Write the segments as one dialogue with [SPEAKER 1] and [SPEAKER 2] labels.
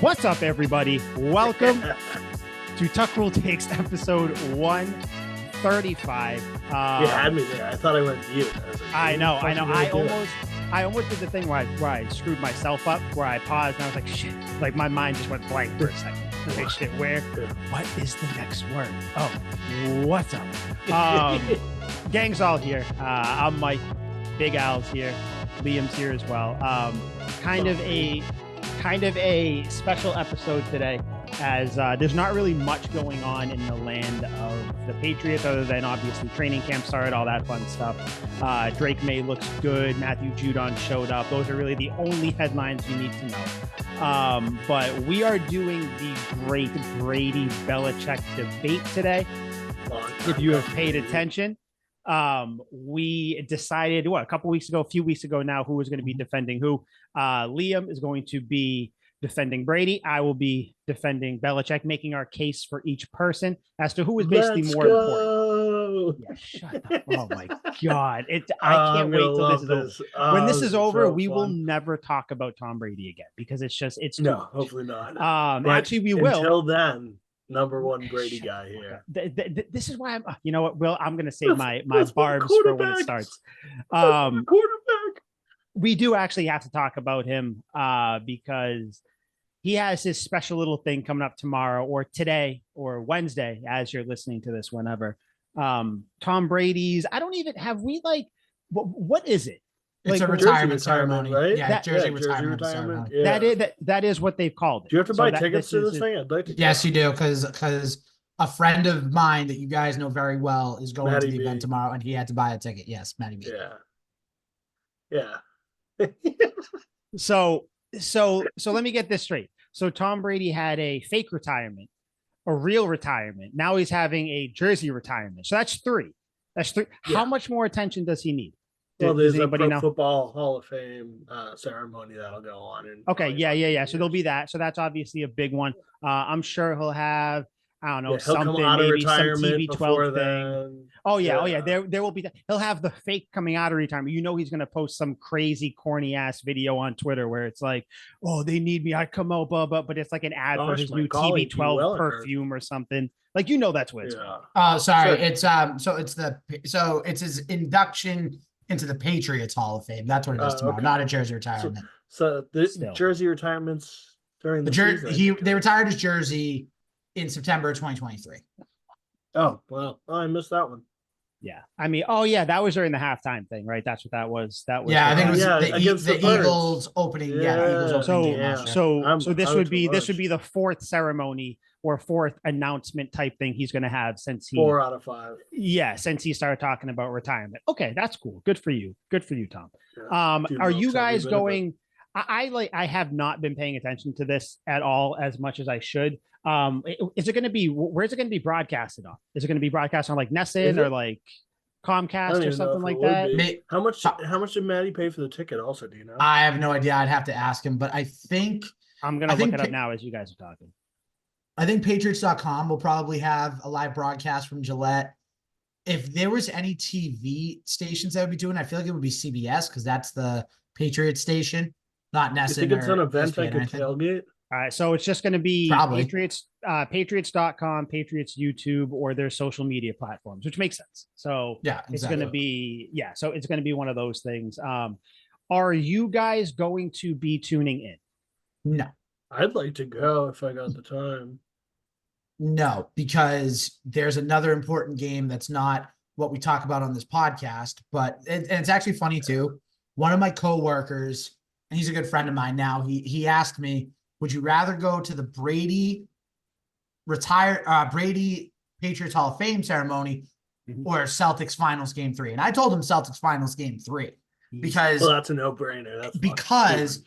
[SPEAKER 1] What's up, everybody? Welcome to Tuck Rule Takes episode 135.
[SPEAKER 2] You had me there. I thought I went mute.
[SPEAKER 1] I know. I almost did the thing where I screwed myself up, where I paused and I was like, shit. Like my mind just went blank for a second. Okay, shit, what is the next word? Oh, what's up? Gang's all here. I'm Mike. Big Al's here. Liam's here as well. Kind of a special episode today, as there's not really much going on in the land of the Patriots other than obviously training camp started, all that fun stuff. Drake May looks good. Matthew Judon showed up. Those are really the only headlines you need to know. But we are doing the great Brady Belichick debate today. If you have paid attention, we decided a few weeks ago now, who was going to be defending who. Liam is going to be defending Brady. I will be defending Belichick, making our case for each person as to who is basically important. Yeah, shut up. Oh my God. I can't wait till this is over. When this is over, we will never talk about Tom Brady again because it's no,
[SPEAKER 2] hopefully not.
[SPEAKER 1] Actually, we will.
[SPEAKER 2] Until then, number one Brady guy here.
[SPEAKER 1] This is why you know what, Will, I'm going to save my barbs for when it starts.
[SPEAKER 2] Quarterback.
[SPEAKER 1] We do actually have to talk about him because he has his special little thing coming up tomorrow or today or Wednesday, as you're listening to this, whenever. Tom Brady's, what is it?
[SPEAKER 3] It's a retirement ceremony,
[SPEAKER 2] right?
[SPEAKER 3] Yeah, jersey retirement ceremony.
[SPEAKER 2] Yeah.
[SPEAKER 1] That is what they've called it.
[SPEAKER 2] Do you have to buy tickets to this thing? I'd like to.
[SPEAKER 3] Yes, you do, because a friend of mine that you guys know very well is going to the event tomorrow, and he had to buy a ticket. Yes, Matty B.
[SPEAKER 2] Yeah.
[SPEAKER 1] So let me get this straight. So Tom Brady had a fake retirement, a real retirement. Now he's having a jersey retirement. So that's three. Yeah. How much more attention does he need?
[SPEAKER 2] Well, there's a Pro Football Hall of Fame ceremony that'll go on.
[SPEAKER 1] Okay, yeah. So there'll be that. So that's obviously a big one. I'm sure he'll have, I don't know, something, maybe some TB12 thing. Oh yeah. There will be that. He'll have the fake coming out of retirement. You know, he's going to post some crazy corny ass video on Twitter where it's like, oh, they need me. I come out, but it's like an ad for his new TB12 perfume or something. Like, you know, that's what it's called.
[SPEAKER 3] Oh, sorry. Sure. It's his induction into the Patriots Hall of Fame. That's what it is tomorrow. Okay. Not a jersey retirement.
[SPEAKER 2] So the jersey retirements during the season.
[SPEAKER 3] They retired his jersey in September of 2023.
[SPEAKER 2] Oh, wow. Oh, I missed that one.
[SPEAKER 1] Yeah. I mean, that was during the halftime thing, right? That's what that was. I
[SPEAKER 3] think it was the Eagles opening. Eagles opening.
[SPEAKER 1] So this would be the fourth ceremony or fourth announcement type thing he's going to have since
[SPEAKER 2] 4 out of 5.
[SPEAKER 1] Yeah, since he started talking about retirement. Okay, that's cool. Good for you, Tom. Yeah, are you guys going? I have not been paying attention to this at all as much as I should. Is it going to be? Where's it going to be broadcasted on? Is it going to be broadcast on like Nessun or like Comcast or something like that?
[SPEAKER 2] How much did Matty pay for the ticket? Also, do you know?
[SPEAKER 3] I have no idea. I'd have to ask him, but I think
[SPEAKER 1] I'm going to look it up now as you guys are talking.
[SPEAKER 3] I think Patriots.com will probably have a live broadcast from Gillette. If there was any TV stations that would be doing, I feel like it would be CBS because that's the Patriots station, not Nessun.
[SPEAKER 2] You think it's an event I could tailgate?
[SPEAKER 1] All right, so it's just going to be probably Patriots.com, Patriots YouTube, or their social media platforms, which makes sense. So exactly. It's going to be so it's going to be one of those things. Are you guys going to be tuning in?
[SPEAKER 3] No.
[SPEAKER 2] I'd like to go if I got the time.
[SPEAKER 3] No, because there's another important game that's not what we talk about on this podcast, but it's actually funny too. One of my coworkers, and he's a good friend of mine now, he asked me, would you rather go to the Brady Patriots Hall of Fame ceremony or Celtics Finals Game 3? And I told him Celtics Finals Game 3 because
[SPEAKER 2] that's a no-brainer.
[SPEAKER 3] Because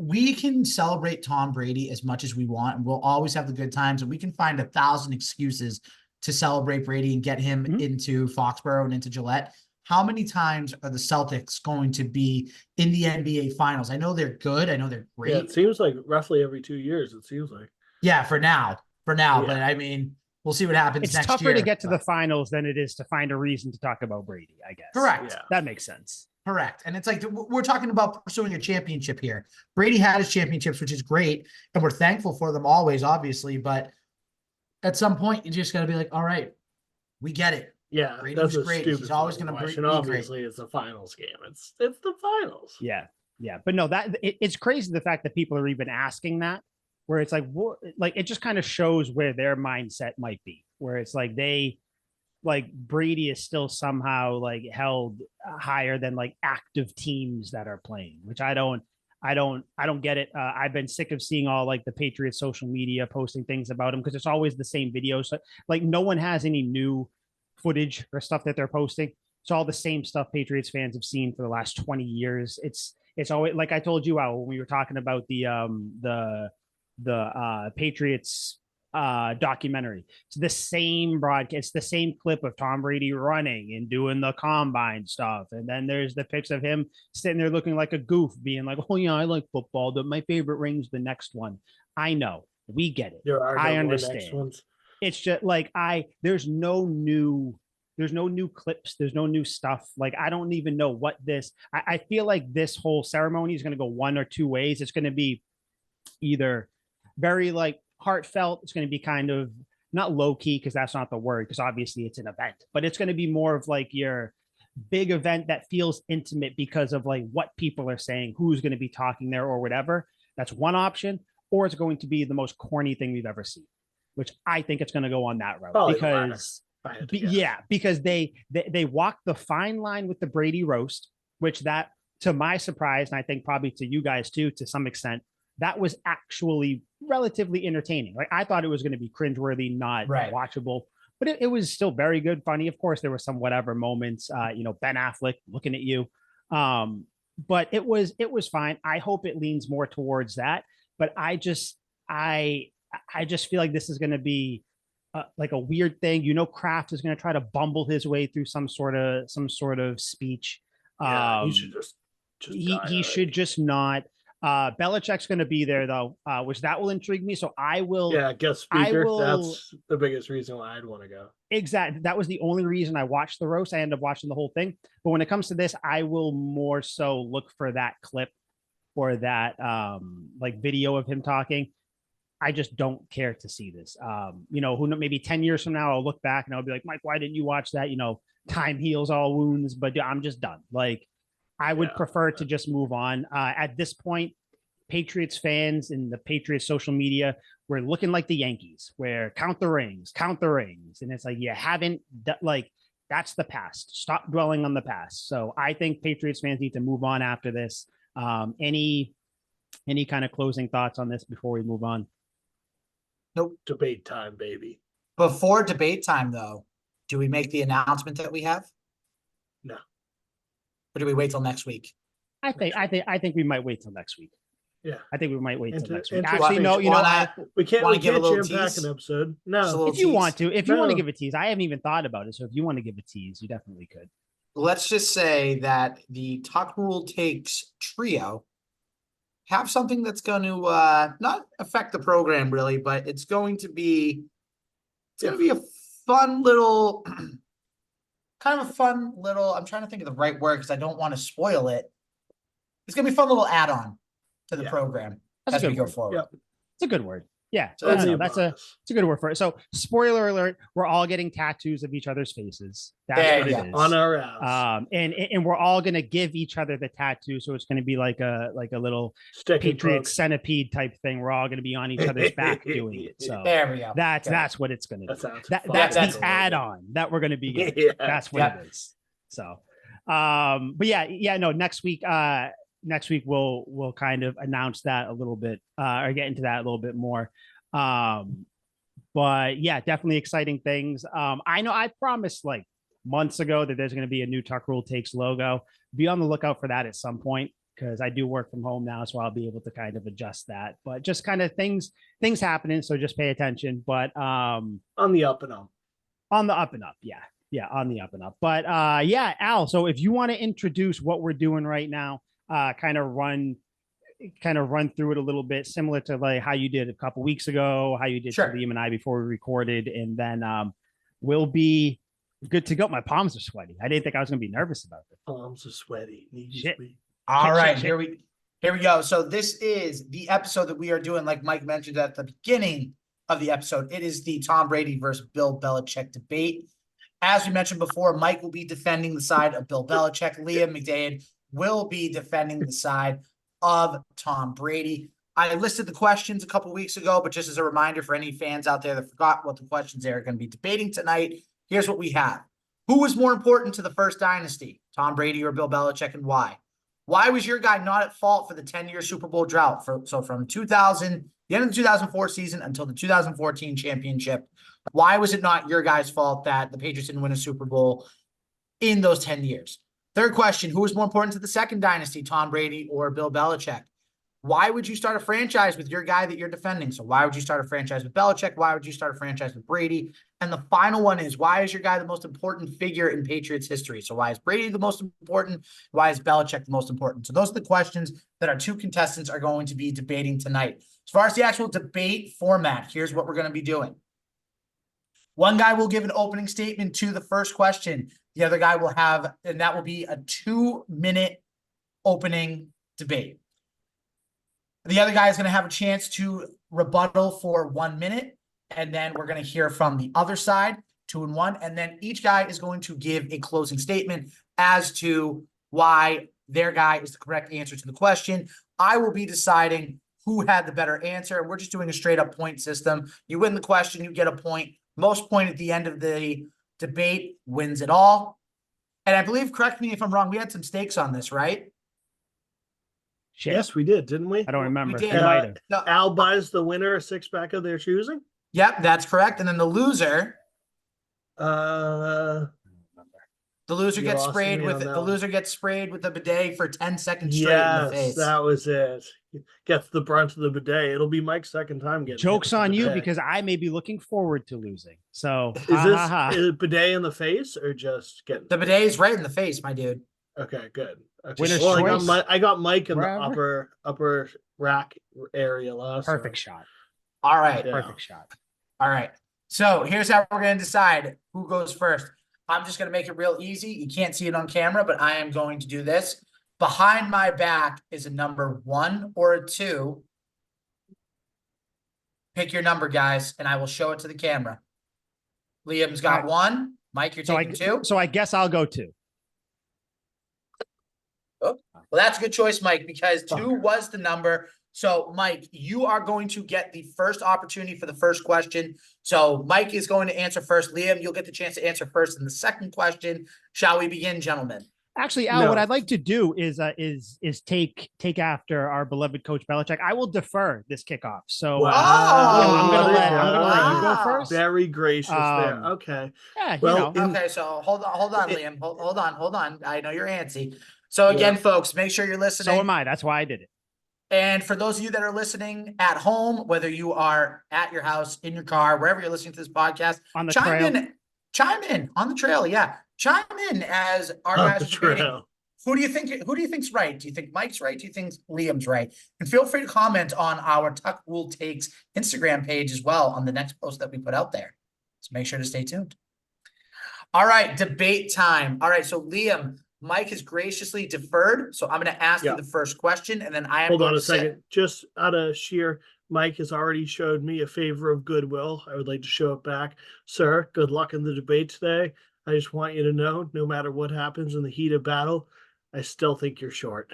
[SPEAKER 3] we can celebrate Tom Brady as much as we want, and we'll always have the good times, and we can find 1,000 excuses to celebrate Brady and get him into Foxborough and into Gillette. How many times are the Celtics going to be in the NBA Finals? I know they're good. I know they're great.
[SPEAKER 2] Yeah, it seems like roughly every 2 years, it seems like.
[SPEAKER 3] Yeah, for now. Yeah. But, I mean, we'll see what happens next year.
[SPEAKER 1] It's tougher to get to the finals than it is to find a reason to talk about Brady, I guess.
[SPEAKER 3] Correct.
[SPEAKER 1] Yeah. That makes sense.
[SPEAKER 3] Correct. And it's like we're talking about pursuing a championship here. Brady had his championships, which is great. And we're thankful for them always, obviously. But at some point, you just got to be like, all right, we get it.
[SPEAKER 2] Yeah,
[SPEAKER 3] Brady was great. He's always going to be
[SPEAKER 2] obviously,
[SPEAKER 3] great.
[SPEAKER 2] it's a finals game. It's the finals.
[SPEAKER 1] Yeah. Yeah. But no, it's crazy the fact that people are even asking that, where it's like, like it just kind of shows where their mindset might be, where it's like like Brady is still somehow like held higher than like active teams that are playing, which I don't get it. I've been sick of seeing all like the Patriots social media posting things about him because it's always the same videos. So, like no one has any new footage or stuff that they're posting. It's all the same stuff Patriots fans have seen for the last 20 years. It's always like I told you when we were talking about the Patriots documentary. It's the same broadcast, it's the same clip of Tom Brady running and doing the combine stuff. And then there's the pics of him sitting there looking like a goof, being like, oh yeah, I like football. My favorite ring's the next one. I know. We get it. I understand. It's just like there's no new clips, there's no new stuff. Like I don't even know what this I feel like this whole ceremony is gonna go one or two ways. It's gonna be either very like heartfelt, it's going to be kind of not low key because that's not the word, because obviously it's an event, but it's going to be more of like your big event that feels intimate because of like what people are saying, who's going to be talking there or whatever. That's one option. Or it's going to be the most corny thing we've ever seen, which I think it's going to go on that route.
[SPEAKER 2] Probably
[SPEAKER 1] because because they walk the fine line with the Brady roast, which that to my surprise, and I think probably to you guys too, to some extent, that was actually relatively entertaining. Like I thought it was going to be cringeworthy, not watchable, but it was still very good, funny. Of course, there were some whatever moments, Ben Affleck looking at you. But it was fine. I hope it leans more towards that. But I just feel like this is going to be like a weird thing. Kraft is going to try to bumble his way through some sort of speech.
[SPEAKER 2] He should
[SPEAKER 1] he should just not. Belichick's going to be there though, which that will intrigue me. So I will.
[SPEAKER 2] Yeah, guest speaker. That's the biggest reason why I'd want to go.
[SPEAKER 1] Exactly. That was the only reason I watched the roast. I ended up watching the whole thing. But when it comes to this, I will more so look for that clip or that like video of him talking. I just don't care to see this. Who maybe 10 years from now, I'll look back and I'll be like, Mike, why didn't you watch that? Time heals all wounds, but I'm just done. Like, I would prefer to just move on. At this point, Patriots fans and the Patriots social media, we're looking like the Yankees, where count the rings. And it's like, you haven't, like, that's the past. Stop dwelling on the past. So I think Patriots fans need to move on after this. Any kind of closing thoughts on this before we move on?
[SPEAKER 2] Nope. Debate time, baby.
[SPEAKER 3] Before debate time, though, do we make the announcement that we have?
[SPEAKER 2] No.
[SPEAKER 3] Or do we wait till next week?
[SPEAKER 1] I think we might wait till next week.
[SPEAKER 2] Yeah,
[SPEAKER 1] I think we might wait till next week.
[SPEAKER 3] Actually, no,
[SPEAKER 2] we can't give a little tease an episode. No,
[SPEAKER 1] if you want to, you want to give a tease, I haven't even thought about it. So if you want to give a tease, you definitely could.
[SPEAKER 3] Let's just say that the Tuck Rule Takes trio have something that's going to not affect the program really, but it's going to be a fun little. Kind of a fun little, I'm trying to think of the right word because I don't want to spoil it. It's going to be a fun little add-on to the program as we go forward.
[SPEAKER 1] Yep. It's a good word. Yeah. So it's a good word for it. So spoiler alert, we're all getting tattoos of each other's faces. That's what it is.
[SPEAKER 2] On our ass.
[SPEAKER 1] And we're all going to give each other the tattoo. So it's going to be like a little Patriots centipede type thing. We're all going to be on each other's back doing it. So
[SPEAKER 3] there we go.
[SPEAKER 1] That's what it's going to be.
[SPEAKER 2] That's
[SPEAKER 1] the add-on that we're going to be getting. That's what it is. So, but next week we'll kind of announce that a little bit or get into that a little bit more. But yeah, definitely exciting things. I know I promised like months ago that there's going to be a new Tuck Rule Takes logo. Be on the lookout for that at some point because I do work from home now, so I'll be able to kind of adjust that. But just kind of things happening, so just pay attention. But
[SPEAKER 2] on the up and up.
[SPEAKER 1] On the up and up, yeah. Yeah, on the up and up. But Al, so if you want to introduce what we're doing right now, kind of run through it a little bit, similar to like how you did a couple weeks ago, how you did Liam and I before we recorded, and then we'll be Good to go. My palms are sweaty. I didn't think I was going to be nervous about this.
[SPEAKER 2] Palms are sweaty.
[SPEAKER 1] Shit.
[SPEAKER 3] All right,
[SPEAKER 1] shit.
[SPEAKER 3] here we go. So this is the episode that we are doing, like Mike mentioned at the beginning of the episode. It is the Tom Brady versus Bill Belichick debate. As we mentioned before, Mike will be defending the side of Bill Belichick. Liam McDade will be defending the side of Tom Brady. I listed the questions a couple weeks ago, but just as a reminder for any fans out there that forgot what the questions they are going to be debating tonight, here's what we have. Who was more important to the first dynasty, Tom Brady or Bill Belichick, and why? Why was your guy not at fault for the 10-year Super Bowl drought? So from the end of the 2004 season until the 2014 championship, why was it not your guy's fault that the Patriots didn't win a Super Bowl in those 10 years? Third question, who was more important to the second dynasty, Tom Brady or Bill Belichick? Why would you start a franchise with your guy that you're defending? So why would you start a franchise with Belichick? Why would you start a franchise with Brady? And the final one is, why is your guy the most important figure in Patriots history? So why is Brady the most important? Why is Belichick the most important? So those are the questions that our two contestants are going to be debating tonight. As far as the actual debate format, here's what we're going to be doing. One guy will give an opening statement to the first question. The other guy will have, and that will be a 2-minute opening debate. The other guy is going to have a chance to rebuttal for 1 minute, and then we're going to hear from the other side, 2 and 1, and then each guy is going to give a closing statement as to why their guy is the correct answer to the question. I will be deciding who had the better answer, and we're just doing a straight-up point system. You win the question, you get a point. Most point at the end of the debate wins it all. And I believe, correct me if I'm wrong, we had some stakes on this, right?
[SPEAKER 1] Shit.
[SPEAKER 2] Yes, we did, didn't we?
[SPEAKER 1] I don't remember.
[SPEAKER 3] We did.
[SPEAKER 1] Might have.
[SPEAKER 3] No.
[SPEAKER 2] Al buys the winner a 6-pack of their choosing.
[SPEAKER 3] Yep, that's correct. And then the loser gets sprayed with the loser gets sprayed with the bidet for 10 seconds straight in the face.
[SPEAKER 2] That was it. Gets the brunt of the bidet. It'll be Mike's second time getting.
[SPEAKER 1] Joke's on you because I may be looking forward to losing. So
[SPEAKER 2] is this bidet in the face or just getting
[SPEAKER 3] the bidet is right in the face, my dude?
[SPEAKER 2] Okay, good. Okay.
[SPEAKER 1] Winner's choice.
[SPEAKER 2] I got Mike in
[SPEAKER 1] Wherever.
[SPEAKER 2] the upper rack area last.
[SPEAKER 1] Perfect shot.
[SPEAKER 3] All right.
[SPEAKER 2] Yeah.
[SPEAKER 1] Perfect shot.
[SPEAKER 3] All right. So here's how we're going to decide who goes first. I'm just going to make it real easy. You can't see it on camera, but I am going to do this. Behind my back is a number 1 or a 2. Pick your number, guys, and I will show it to the camera. Liam's got 1. Mike, you're taking 2.
[SPEAKER 1] So I guess I'll go 2.
[SPEAKER 3] Oh, well, that's a good choice, Mike, because 2 was the number. So, Mike, you are going to get the first opportunity for the first question. So, Mike is going to answer first. Liam, you'll get the chance to answer first in the second question. Shall we begin, gentlemen?
[SPEAKER 1] Actually, Al, what I'd like to do is take after our beloved coach Belichick. I will defer this kickoff. So I'm gonna let you go first.
[SPEAKER 2] Very gracious there. Okay.
[SPEAKER 1] Yeah.
[SPEAKER 3] Okay. So hold on, Liam. Hold on. I know you're antsy. So again, folks, make sure you're listening.
[SPEAKER 1] So am I. That's why I did it.
[SPEAKER 3] And for those of you that are listening at home, whether you are at your house, in your car, wherever you're listening to this podcast,
[SPEAKER 1] on the trail.
[SPEAKER 3] Chime in on the trail. Yeah. Chime in as our guys are debating. Who do you think's right? Do you think Mike's right? Do you think Liam's right? And feel free to comment on our Tuck Rule Takes Instagram page as well on the next post that we put out there. So make sure to stay tuned. All right, debate time. All right, so Liam, Mike has graciously deferred, so I'm going to ask you the first question, and then I am.
[SPEAKER 2] Hold on a second. Just out of sheer, Mike has already showed me a favor of goodwill. I would like to show it back, sir. Good luck in the debate today. I just want you to know, no matter what happens in the heat of battle, I still think you're short.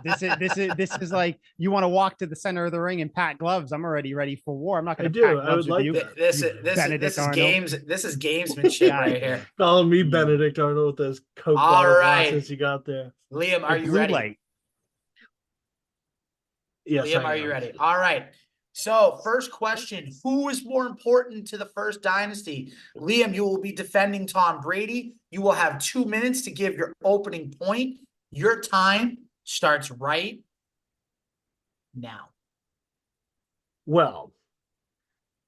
[SPEAKER 1] This is like you want to walk to the center of the ring and pat gloves. I'm already ready for war. I'm not going to
[SPEAKER 2] pat
[SPEAKER 1] gloves
[SPEAKER 2] I would like
[SPEAKER 1] you.
[SPEAKER 3] This is games. This is gamesmanship right here.
[SPEAKER 2] Calling me Benedict Arnold with those Coke bottle glasses you got there.
[SPEAKER 3] Liam, are you ready?
[SPEAKER 1] Light.
[SPEAKER 2] Yes,
[SPEAKER 3] Liam, are you ready? All right. So, first question, who is more important to the first dynasty? Liam, you will be defending Tom Brady. You will have 2 minutes to give your opening point. Your time starts right now.
[SPEAKER 2] Well,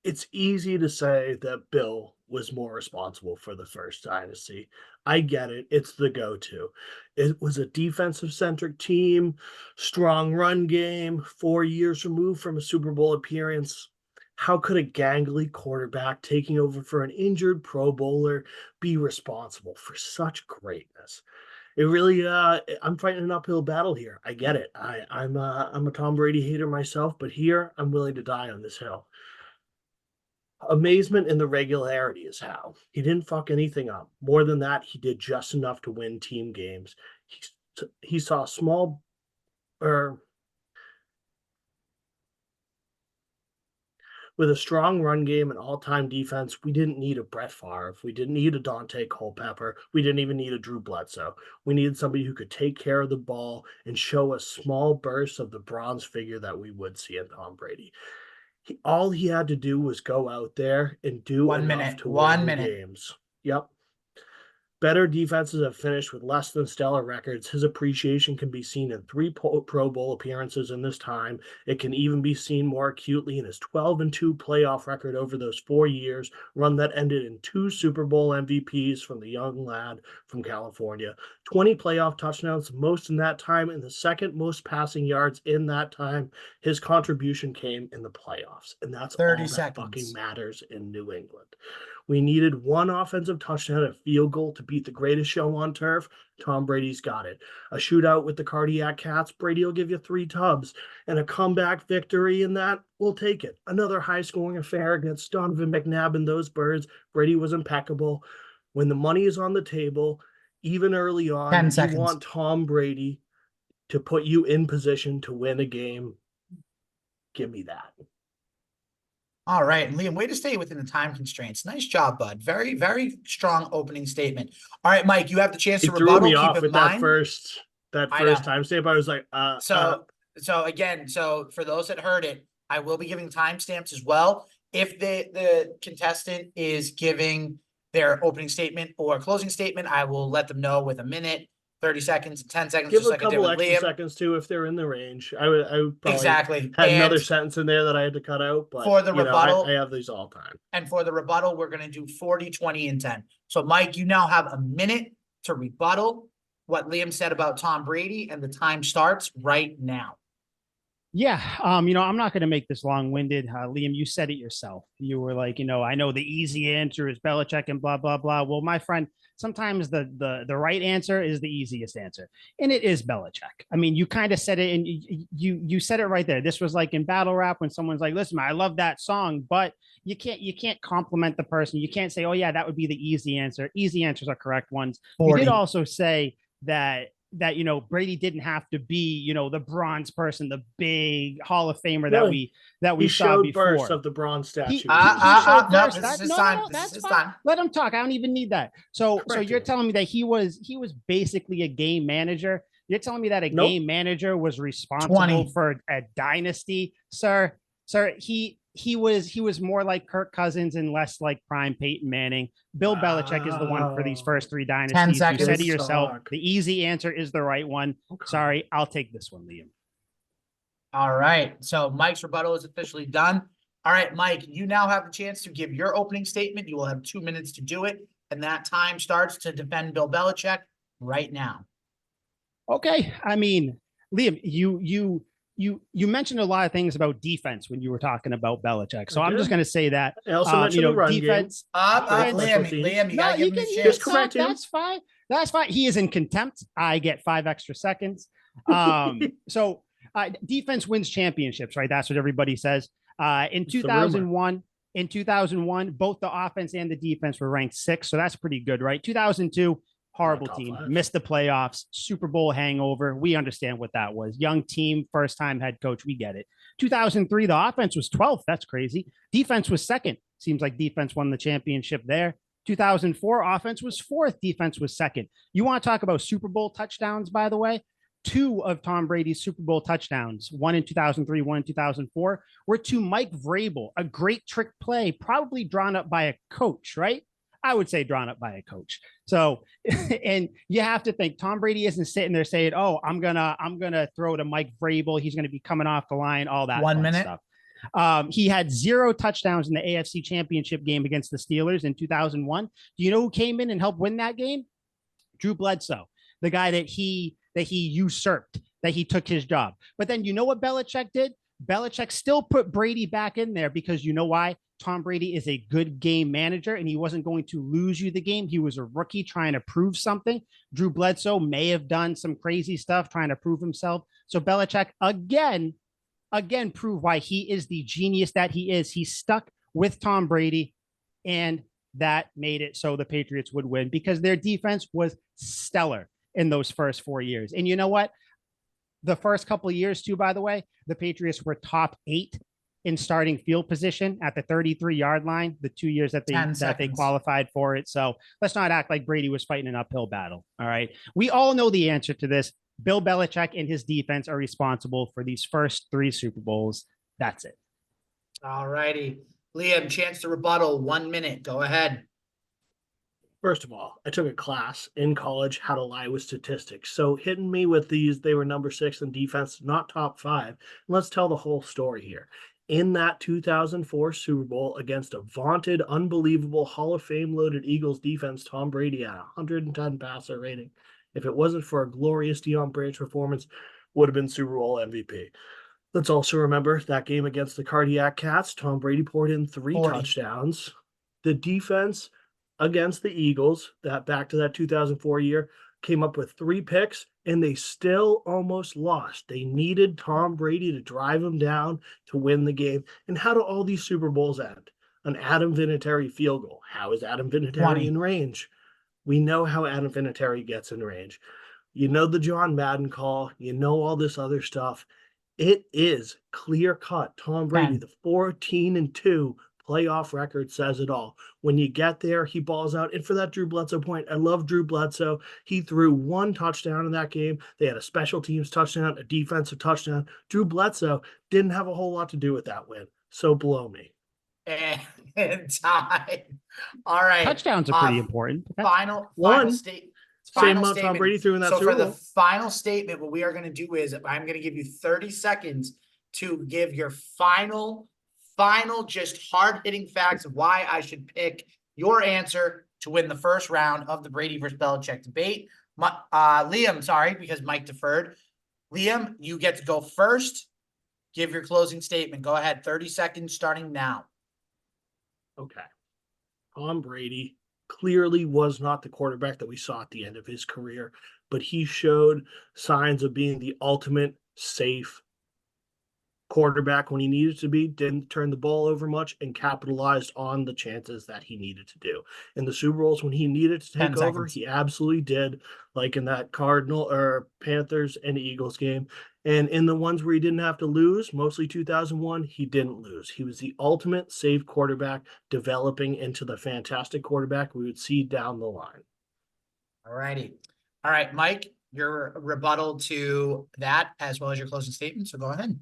[SPEAKER 2] it's easy to say that Bill was more responsible for the first dynasty. I get it. It's the go-to. It was a defensive-centric team, strong run game, 4 years removed from a Super Bowl appearance. How could a gangly quarterback taking over for an injured Pro Bowler be responsible for such greatness? It really, I'm fighting an uphill battle here. I get it. I'm a Tom Brady hater myself, but here I'm willing to die on this hill. Amazement in the regularity is how. He didn't fuck anything up. More than that, he did just enough to win team games. He saw small or with a strong run game and all-time defense, we didn't need a Brett Favre. We didn't need a Dante Culpepper. We didn't even need a Drew Bledsoe. We needed somebody who could take care of the ball and show us small bursts of the bronze figure that we would see in Tom Brady. All he had to do was go out there and do enough to win games. Yep. Better defenses have finished with less than stellar records. His appreciation can be seen in 3 Pro Bowl appearances in this time. It can even be seen more acutely in his 12-2 playoff record over those 4 years, run that ended in 2 Super Bowl MVPs from the young lad from California. 20 playoff touchdowns, most in that time, and the second most passing yards in that time. His contribution came in the playoffs, and that's
[SPEAKER 3] 30
[SPEAKER 2] all that
[SPEAKER 3] seconds.
[SPEAKER 2] fucking matters in New England. We needed one offensive touchdown and a field goal to beat the greatest show on turf. Tom Brady's got it. A shootout with the Cardiac Cats, Brady will give you 3 tubs. And a comeback victory in that, we'll take it. Another high-scoring affair against Donovan McNabb and those Birds. Brady was impeccable. When the money is on the table, even early on,
[SPEAKER 3] 10
[SPEAKER 2] you
[SPEAKER 3] seconds.
[SPEAKER 2] want Tom Brady to put you in position to win a game. Give me that.
[SPEAKER 3] All right, Liam, way to stay within the time constraints. Nice job, bud. Very, very strong opening statement. All right, Mike, you have the chance to
[SPEAKER 2] It threw
[SPEAKER 3] rebuttal.
[SPEAKER 2] me
[SPEAKER 3] Keep
[SPEAKER 2] off
[SPEAKER 3] in
[SPEAKER 2] with
[SPEAKER 3] mind.
[SPEAKER 2] that first timestamp. I was like,
[SPEAKER 3] So for those that heard it, I will be giving timestamps as well. If the contestant is giving their opening statement or closing statement, I will let them know with a minute, 30 seconds, 10 seconds,
[SPEAKER 2] give
[SPEAKER 3] just
[SPEAKER 2] a
[SPEAKER 3] like I did
[SPEAKER 2] couple
[SPEAKER 3] with
[SPEAKER 2] extra
[SPEAKER 3] Liam.
[SPEAKER 2] seconds too if they're in the range. I would probably
[SPEAKER 3] Exactly.
[SPEAKER 2] had
[SPEAKER 3] And
[SPEAKER 2] another sentence in there that I had to cut out, but
[SPEAKER 3] for the rebuttal,
[SPEAKER 2] I have these all time.
[SPEAKER 3] and for the rebuttal, we're going to do 40, 20, and 10. So, Mike, you now have a minute to rebuttal what Liam said about Tom Brady, and the time starts right now.
[SPEAKER 1] Yeah. I'm not going to make this long-winded. Liam, you said it yourself. You were like, I know the easy answer is Belichick and blah, blah, blah. Well, my friend, sometimes the right answer is the easiest answer. And it is Belichick. I mean, you kind of said it, and you said it right there. This was like in battle rap when someone's like, listen, I love that song, but you can't compliment the person. You can't say, oh yeah, that would be the easy answer. Easy answers are correct ones.
[SPEAKER 3] 40.
[SPEAKER 1] You did also say that Brady didn't have to be, the bronze person, the big Hall of Famer that we saw before.
[SPEAKER 2] Bursts of the bronze statue.
[SPEAKER 1] He showed
[SPEAKER 3] no,
[SPEAKER 1] bursts.
[SPEAKER 3] this is his
[SPEAKER 1] No,
[SPEAKER 3] time.
[SPEAKER 1] no,
[SPEAKER 3] This is
[SPEAKER 1] that's
[SPEAKER 3] his
[SPEAKER 1] fine.
[SPEAKER 3] time.
[SPEAKER 1] Let him talk. I don't even need that. So you're
[SPEAKER 2] him.
[SPEAKER 1] telling me that he was basically a game manager. You're telling me that a game manager was responsible
[SPEAKER 3] 20.
[SPEAKER 1] for a dynasty, sir. He was more like Kirk Cousins and less like prime Peyton Manning. Bill Belichick is the one for these first 3 dynasties.
[SPEAKER 3] 10 seconds.
[SPEAKER 1] You said it yourself. The easy answer is the right one.
[SPEAKER 2] Okay.
[SPEAKER 1] Sorry, I'll take this one, Liam.
[SPEAKER 3] All right. So Mike's rebuttal is officially done. All right, Mike, you now have the chance to give your opening statement. You will have 2 minutes to do it. And that time starts to defend Bill Belichick right now.
[SPEAKER 1] Okay. I mean, Liam, you mentioned a lot of things about defense when you were talking about Belichick. So I'm just going to say that.
[SPEAKER 2] I also mentioned the run
[SPEAKER 1] defense.
[SPEAKER 3] Liam, you gotta give him a chance.
[SPEAKER 1] That's fine. That's fine. He is in contempt. I get 5 extra seconds. So defense wins championships, right? That's what everybody says. In 2001, both the offense and the defense were ranked 6th. So that's pretty good, right? 2002. Horrible team, missed the playoffs, Super Bowl hangover. We understand what that was. Young team, first time head coach. We get it. 2003, the offense was 12th. That's crazy. Defense was 2nd. Seems like defense won the championship there. 2004, offense was 4th. Defense was 2nd. You want to talk about Super Bowl touchdowns, by the way? 2 of Tom Brady's Super Bowl touchdowns, one in 2003, one in 2004, were to Mike Vrabel, a great trick play, probably drawn up by a coach, right? I would say drawn up by a coach. So, and you have to think Tom Brady isn't sitting there saying, "Oh, I'm gonna throw to Mike Vrabel. He's gonna be coming off the line." All that
[SPEAKER 3] 1 minute
[SPEAKER 1] stuff. He had 0 touchdowns in the AFC Championship game against the Steelers in 2001. Do you know who came in and helped win that game? Drew Bledsoe, the guy that he usurped, that he took his job. But then you know what Belichick did? Belichick still put Brady back in there because you know why? Tom Brady is a good game manager and he wasn't going to lose you the game. He was a rookie trying to prove something. Drew Bledsoe may have done some crazy stuff trying to prove himself. So Belichick again prove why he is the genius that he is. He stuck with Tom Brady, and that made it so the Patriots would win because their defense was stellar in those first 4 years. And you know what? The first couple of years, too, by the way, the Patriots were top 8 in starting field position at the 33-yard line, the 2 years that they qualified for it. So let's not act like Brady was fighting an uphill battle. All right. We all know the answer to this. Bill Belichick and his defense are responsible for these first 3 Super Bowls. That's it.
[SPEAKER 3] All righty. Liam, chance to rebuttal. 1 minute. Go ahead.
[SPEAKER 2] First of all, I took a class in college how to lie with statistics. So hitting me with these, they were number 6 in defense, not top 5. Let's tell the whole story here. In that 2004 Super Bowl against a vaunted, unbelievable Hall of Fame loaded Eagles defense, Tom Brady had 110 passer rating. If it wasn't for a glorious Deion Branch performance, would have been Super Bowl MVP. Let's also remember that game against the Cardiac Cats, Tom Brady poured in 3 touchdowns. The defense against the Eagles, that back to that 2004 year, came up with 3 picks, and they still almost lost. They needed Tom Brady to drive them down to win the game. And how do all these Super Bowls end? An Adam Vinatieri field goal. How is Adam Vinatieri in range? We know how Adam Vinatieri gets in range. You know the John Madden call. You know all this other stuff. It is clear cut. Tom Brady, the 14-2 playoff record says it all. When you get there, he balls out. And for that Drew Bledsoe point, I love Drew Bledsoe. He threw 1 touchdown in that game. They had a special teams touchdown, a defensive touchdown. Drew Bledsoe didn't have a whole lot to do with that win. So blow me.
[SPEAKER 3] And time. All right.
[SPEAKER 1] Touchdowns are pretty important.
[SPEAKER 3] Final state.
[SPEAKER 2] Same amount Tom Brady threw in that Super Bowl.
[SPEAKER 3] So for the final statement, what we are going to do is I'm going to give you 30 seconds to give your final just hard-hitting facts of why I should pick your answer to win the first round of the Brady versus Belichick debate. Liam, sorry, because Mike deferred. Liam, you get to go first. Give your closing statement. Go ahead. 30 seconds starting now.
[SPEAKER 2] Okay. Tom Brady clearly was not the quarterback that we saw at the end of his career, but he showed signs of being the ultimate safe quarterback when he needed to be, didn't turn the ball over much, and capitalized on the chances that he needed to do. In the Super Bowls, when he needed to take over, he absolutely did, like in that Cardinal or Panthers and Eagles game. And in the ones where he didn't have to lose, mostly 2001, he didn't lose. He was the ultimate safe quarterback, developing into the fantastic quarterback we would see down the line.
[SPEAKER 3] All righty. All right, Mike, your rebuttal to that as well as your closing statement. So go ahead.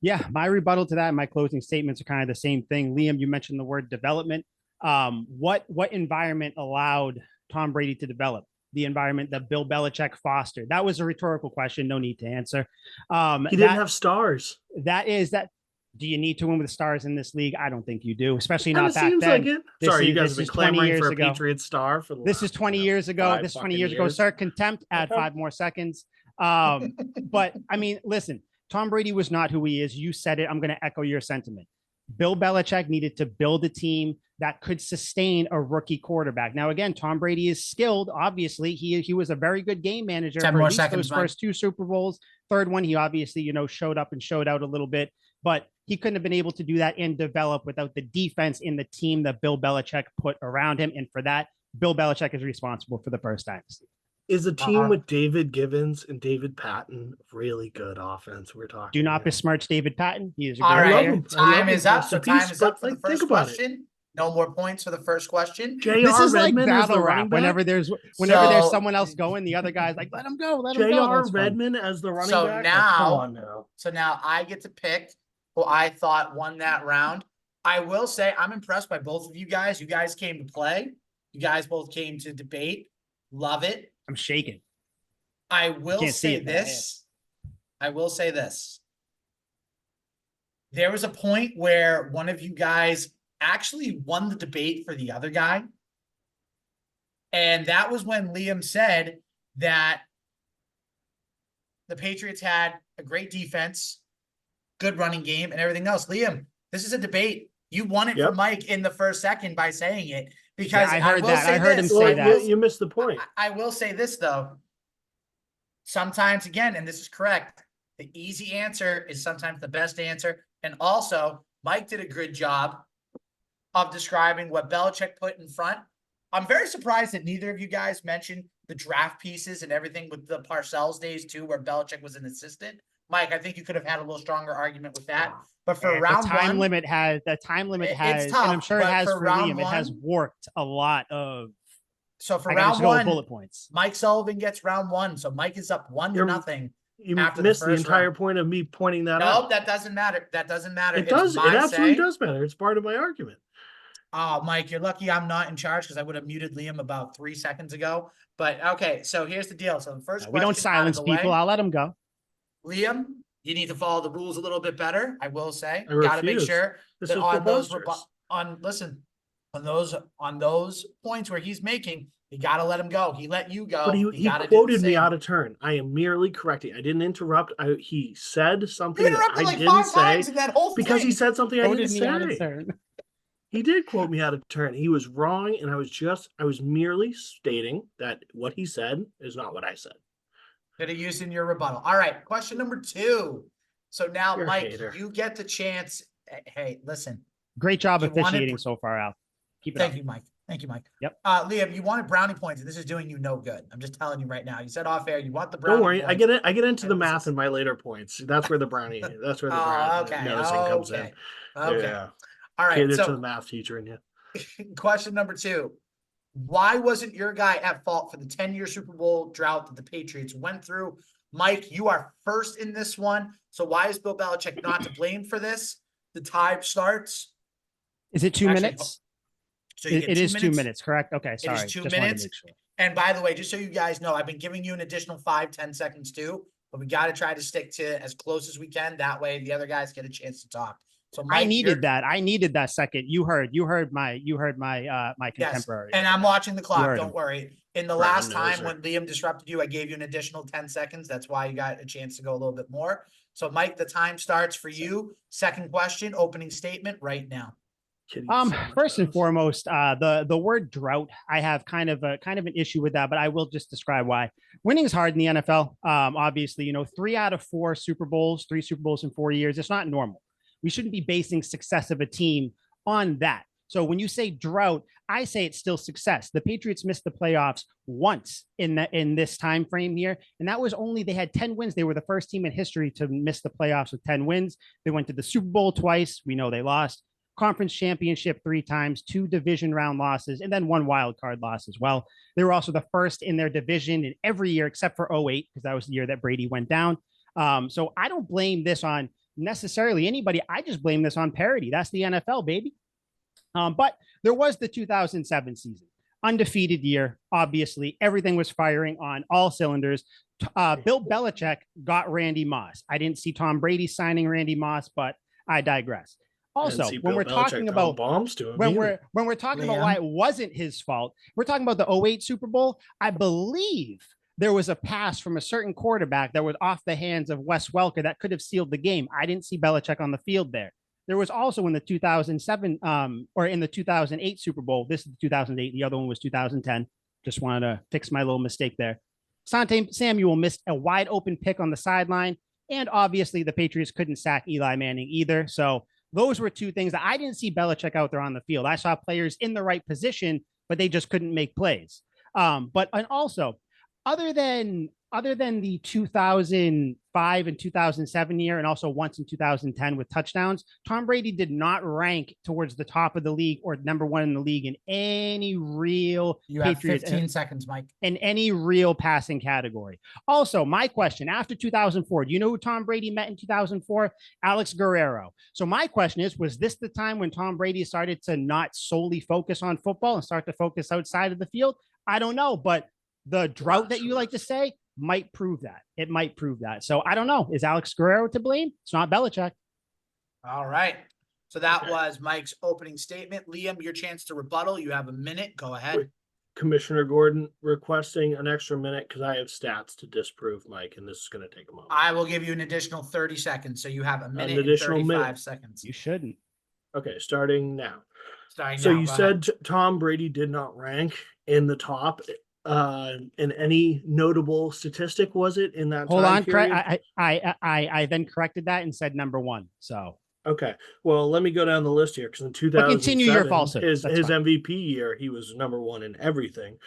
[SPEAKER 1] Yeah, my rebuttal to that and my closing statements are kind of the same thing. Liam, you mentioned the word development. What environment allowed Tom Brady to develop? The environment that Bill Belichick fostered. That was a rhetorical question. No need to answer.
[SPEAKER 2] He didn't have stars.
[SPEAKER 1] Do you need to win with stars in this league? I don't think you do, especially not back
[SPEAKER 2] seems
[SPEAKER 1] then.
[SPEAKER 2] Like it. Sorry, you guys have been clamoring for a Patriots star for the
[SPEAKER 1] This is 20 years ago. This is 20 years ago. Sir, contempt, add 5 more seconds. But I mean, listen, Tom Brady was not who he is. You said it. I'm going to echo your sentiment. Bill Belichick needed to build a team that could sustain a rookie quarterback. Now, again, Tom Brady is skilled. Obviously, he was a very good game manager for at least those first 2 Super Bowls. Third one, he obviously, showed up and showed out a little bit, but he couldn't have been able to do that and develop without the defense in the team that Bill Belichick put around him. And for that, Bill Belichick is responsible for the first dynasty.
[SPEAKER 2] Is a team with David Givens and David Patton really good offense? We're talking.
[SPEAKER 1] Do not besmirch David Patton. He is a
[SPEAKER 3] great
[SPEAKER 1] player.
[SPEAKER 3] Time is up. So time is up for the first question. No more points for the first question.
[SPEAKER 1] This is like battle rap. Whenever there's someone else going, the other guy's like, let him go. Let him go.
[SPEAKER 2] J.R. Redmond as the running back.
[SPEAKER 3] So now I get to pick who I thought won that round. I will say I'm impressed by both of you guys. You guys came to play. You guys both came to debate. Love it.
[SPEAKER 1] I'm shaking.
[SPEAKER 3] I will say this. There was a point where one of you guys actually won the debate for the other guy. And that was when Liam said that the Patriots had a great defense good running game, and everything else. Liam, this is a debate. You won it
[SPEAKER 2] Yep.
[SPEAKER 3] for Mike in the first second by saying it, because
[SPEAKER 1] Yeah, I heard
[SPEAKER 3] will
[SPEAKER 1] that.
[SPEAKER 3] say
[SPEAKER 1] I heard him
[SPEAKER 3] this.
[SPEAKER 1] say
[SPEAKER 2] Well,
[SPEAKER 1] that.
[SPEAKER 2] you missed the point.
[SPEAKER 3] I will say this, though. Sometimes, again, and this is correct, the easy answer is sometimes the best answer. And also, Mike did a good job of describing what Belichick put in front. I'm very surprised that neither of you guys mentioned the draft pieces and everything with the Parcells days too, where Belichick was an assistant. Mike, I think you could have had a little stronger argument with that. But for
[SPEAKER 1] And
[SPEAKER 3] round
[SPEAKER 1] the time
[SPEAKER 3] one,
[SPEAKER 1] limit has
[SPEAKER 3] it's tough,
[SPEAKER 1] and I'm sure it
[SPEAKER 3] but
[SPEAKER 1] has
[SPEAKER 3] for
[SPEAKER 1] for
[SPEAKER 3] round
[SPEAKER 1] Liam. It has
[SPEAKER 3] one-
[SPEAKER 1] worked a lot of.
[SPEAKER 3] so for
[SPEAKER 1] I got
[SPEAKER 3] round
[SPEAKER 1] to go with
[SPEAKER 3] one,
[SPEAKER 1] bullet points.
[SPEAKER 3] Mike Sullivan gets round one. So Mike is up 1-0.
[SPEAKER 2] You
[SPEAKER 3] after
[SPEAKER 2] missed the
[SPEAKER 3] first
[SPEAKER 2] entire
[SPEAKER 3] round.
[SPEAKER 2] point of me pointing that
[SPEAKER 3] Nope,
[SPEAKER 2] out.
[SPEAKER 3] that doesn't matter. That doesn't matter.
[SPEAKER 2] It does. It
[SPEAKER 3] my
[SPEAKER 2] absolutely
[SPEAKER 3] say.
[SPEAKER 2] does matter. It's part of my argument.
[SPEAKER 3] Oh, Mike, you're lucky I'm not in charge, because I would have muted Liam about 3 seconds ago. But okay, so here's the deal. So the first
[SPEAKER 1] We don't
[SPEAKER 3] question out of
[SPEAKER 1] silence
[SPEAKER 3] the
[SPEAKER 1] people.
[SPEAKER 3] way,
[SPEAKER 1] I'll let them go.
[SPEAKER 3] Liam, you need to follow the rules a little bit better. I will say,
[SPEAKER 2] I
[SPEAKER 3] got to make
[SPEAKER 2] refuse.
[SPEAKER 3] sure
[SPEAKER 2] This
[SPEAKER 3] that
[SPEAKER 2] is
[SPEAKER 3] on those
[SPEAKER 2] preposterous.
[SPEAKER 3] on those points where he's making, you got to let him go. He let you go.
[SPEAKER 2] But
[SPEAKER 3] You
[SPEAKER 2] he
[SPEAKER 3] gotta do
[SPEAKER 2] quoted
[SPEAKER 3] the
[SPEAKER 2] me
[SPEAKER 3] same.
[SPEAKER 2] out of turn. I am merely correcting. I didn't interrupt. He said something
[SPEAKER 3] You
[SPEAKER 2] that
[SPEAKER 3] interrupted
[SPEAKER 2] I
[SPEAKER 3] like
[SPEAKER 2] didn't
[SPEAKER 3] 5
[SPEAKER 2] say
[SPEAKER 3] times in that whole
[SPEAKER 2] because
[SPEAKER 3] thing.
[SPEAKER 2] he said something I
[SPEAKER 1] Quoted
[SPEAKER 2] didn't
[SPEAKER 1] me out of
[SPEAKER 2] say.
[SPEAKER 1] turn.
[SPEAKER 2] He did quote me out of turn. He was wrong, and I was merely stating that what he said is not what I said.
[SPEAKER 3] Could have used in your rebuttal. All right, question number 2. So now,
[SPEAKER 2] You're a
[SPEAKER 3] Mike,
[SPEAKER 2] hater.
[SPEAKER 3] you get the chance. Hey, listen.
[SPEAKER 1] Great job
[SPEAKER 3] You wanted-
[SPEAKER 1] officiating so far, Al. Keep it up.
[SPEAKER 3] Thank you, Mike. Thank you, Mike.
[SPEAKER 1] Yep.
[SPEAKER 3] Liam, you wanted brownie points, and this is doing you no good. I'm just telling you right now. You said off air you want the brownie
[SPEAKER 2] Don't worry.
[SPEAKER 3] points.
[SPEAKER 2] I get into the
[SPEAKER 3] And this
[SPEAKER 2] math
[SPEAKER 3] is-
[SPEAKER 2] in my later points. That's where the brownie. That's where the
[SPEAKER 3] Oh,
[SPEAKER 2] brownie
[SPEAKER 3] okay.
[SPEAKER 2] nosing comes in.
[SPEAKER 3] Okay.
[SPEAKER 2] Yeah.
[SPEAKER 3] All right.
[SPEAKER 2] Cater to the
[SPEAKER 3] So
[SPEAKER 2] math teacher in you.
[SPEAKER 3] question number 2. Why wasn't your guy at fault for the 10-year Super Bowl drought that the Patriots went through? Mike, you are first in this one. So why is Bill Belichick not to blame for this? The time starts.
[SPEAKER 1] Is it 2
[SPEAKER 3] Actually,
[SPEAKER 1] minutes?
[SPEAKER 3] So you get
[SPEAKER 1] It
[SPEAKER 3] 2
[SPEAKER 1] is 2
[SPEAKER 3] minutes.
[SPEAKER 1] minutes, correct? Okay,
[SPEAKER 3] It
[SPEAKER 1] sorry.
[SPEAKER 3] is 2
[SPEAKER 1] Just wanted to
[SPEAKER 3] minutes.
[SPEAKER 1] make sure.
[SPEAKER 3] And by the way, just so you guys know, I've been giving you an additional 5-10 seconds too, but we got to try to stick to as close as we can. That way the other guys get a chance to talk. So Mike,
[SPEAKER 1] I needed that second. You heard my my
[SPEAKER 3] Yes,
[SPEAKER 1] contemporary.
[SPEAKER 3] and I'm watching the
[SPEAKER 1] You
[SPEAKER 3] clock.
[SPEAKER 1] heard
[SPEAKER 3] Don't
[SPEAKER 1] him.
[SPEAKER 3] worry. In the
[SPEAKER 2] Brown
[SPEAKER 3] last time
[SPEAKER 2] noser.
[SPEAKER 3] when Liam disrupted you, I gave you an additional 10 seconds. That's why you got a chance to go a little bit more. So Mike, the time starts for you. Second question, opening statement right now.
[SPEAKER 1] First and foremost, the word drought, I have kind of an issue with that, but I will just describe why. Winning is hard in the NFL. Obviously, 3 out of 4 Super Bowls, 3 Super Bowls in 4 years. It's not normal. We shouldn't be basing success of a team on that. So when you say drought, I say it's still success. The Patriots missed the playoffs once in this time frame here, and that was only they had 10 wins. They were the first team in history to miss the playoffs with 10 wins. They went to the Super Bowl twice. We know they lost. Conference championship 3 times, 2 division round losses, and then 1 wild card loss as well. They were also the first in their division in every year except for 08, because that was the year that Brady went down. So I don't blame this on necessarily anybody. I just blame this on parity. That's the NFL, baby. But there was the 2007 season, undefeated year. Obviously, everything was firing on all cylinders. Bill Belichick got Randy Moss. I didn't see Tom Brady signing Randy Moss, but I digress. Also, when we're talking about
[SPEAKER 2] bombs to him,
[SPEAKER 1] when we're talking about why it wasn't his fault, we're talking about the 08 Super Bowl. I believe there was a pass from a certain quarterback that was off the hands of Wes Welker that could have sealed the game. I didn't see Belichick on the field there. There was also in the 2007 or in the 2008 Super Bowl. This is 2008. The other one was 2010. Just wanted to fix my little mistake there. Sante Samuel missed a wide open pick on the sideline. And obviously the Patriots couldn't sack Eli Manning either. So those were 2 things that I didn't see Belichick out there on the field. I saw players in the right position, but they just couldn't make plays. But also, other than the 2005 and 2007 year, and also once in 2010 with touchdowns, Tom Brady did not rank towards the top of the league or number 1 in the league in any real
[SPEAKER 3] You have 15 seconds, Mike.
[SPEAKER 1] In any real passing category. Also, my question, after 2004, do you know who Tom Brady met in 2004? Alex Guerrero. So my question is, was this the time when Tom Brady started to not solely focus on football and start to focus outside of the field? I don't know, but the drought that you like to say might prove that. It might prove that. So I don't know. Is Alex Guerrero to blame? It's not Belichick.
[SPEAKER 3] All right. So that was Mike's opening statement. Liam, your chance to rebuttal. You have a minute. Go ahead.
[SPEAKER 2] Commissioner Gordon requesting an extra minute because I have stats to disprove Mike, and this is going to take a moment.
[SPEAKER 3] I will give you an additional 30 seconds. So you have a minute and
[SPEAKER 2] additional
[SPEAKER 3] 35
[SPEAKER 2] minute.
[SPEAKER 3] seconds.
[SPEAKER 1] You shouldn't.
[SPEAKER 2] Okay, starting now.
[SPEAKER 3] Starting
[SPEAKER 2] So
[SPEAKER 3] now,
[SPEAKER 2] you
[SPEAKER 3] go
[SPEAKER 2] said
[SPEAKER 3] ahead.
[SPEAKER 2] Tom Brady did not rank in the top. In any notable statistic was it in that
[SPEAKER 1] Hold
[SPEAKER 2] time
[SPEAKER 1] on,
[SPEAKER 2] period?
[SPEAKER 1] I then corrected that and said number one. So,
[SPEAKER 2] Okay, well, let me go down the list here because in
[SPEAKER 1] but continue your
[SPEAKER 2] 2007,
[SPEAKER 1] falsehood.
[SPEAKER 2] his
[SPEAKER 1] That's fine.
[SPEAKER 2] MVP year, he was number one in everything.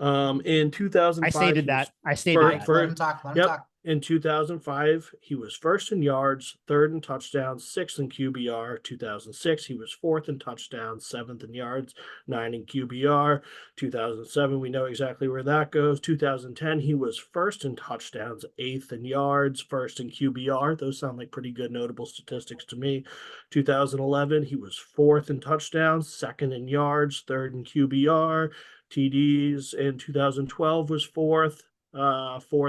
[SPEAKER 2] In
[SPEAKER 1] I
[SPEAKER 2] 2005,
[SPEAKER 1] stated that. I stated
[SPEAKER 3] Mike,
[SPEAKER 1] that.
[SPEAKER 3] let him talk. Let him
[SPEAKER 2] Yep.
[SPEAKER 3] talk.
[SPEAKER 2] In 2005, he was first in yards, third in touchdowns, sixth in QBR. 2006, he was fourth in touchdowns, seventh in yards, nine in QBR. 2007, we know exactly where that goes. 2010, he was first in touchdowns, eighth in yards, first in QBR. Those sound like pretty good notable statistics to me. 2011, he was fourth in touchdowns, second in yards, third in QBR. TDs in 2012 was fourth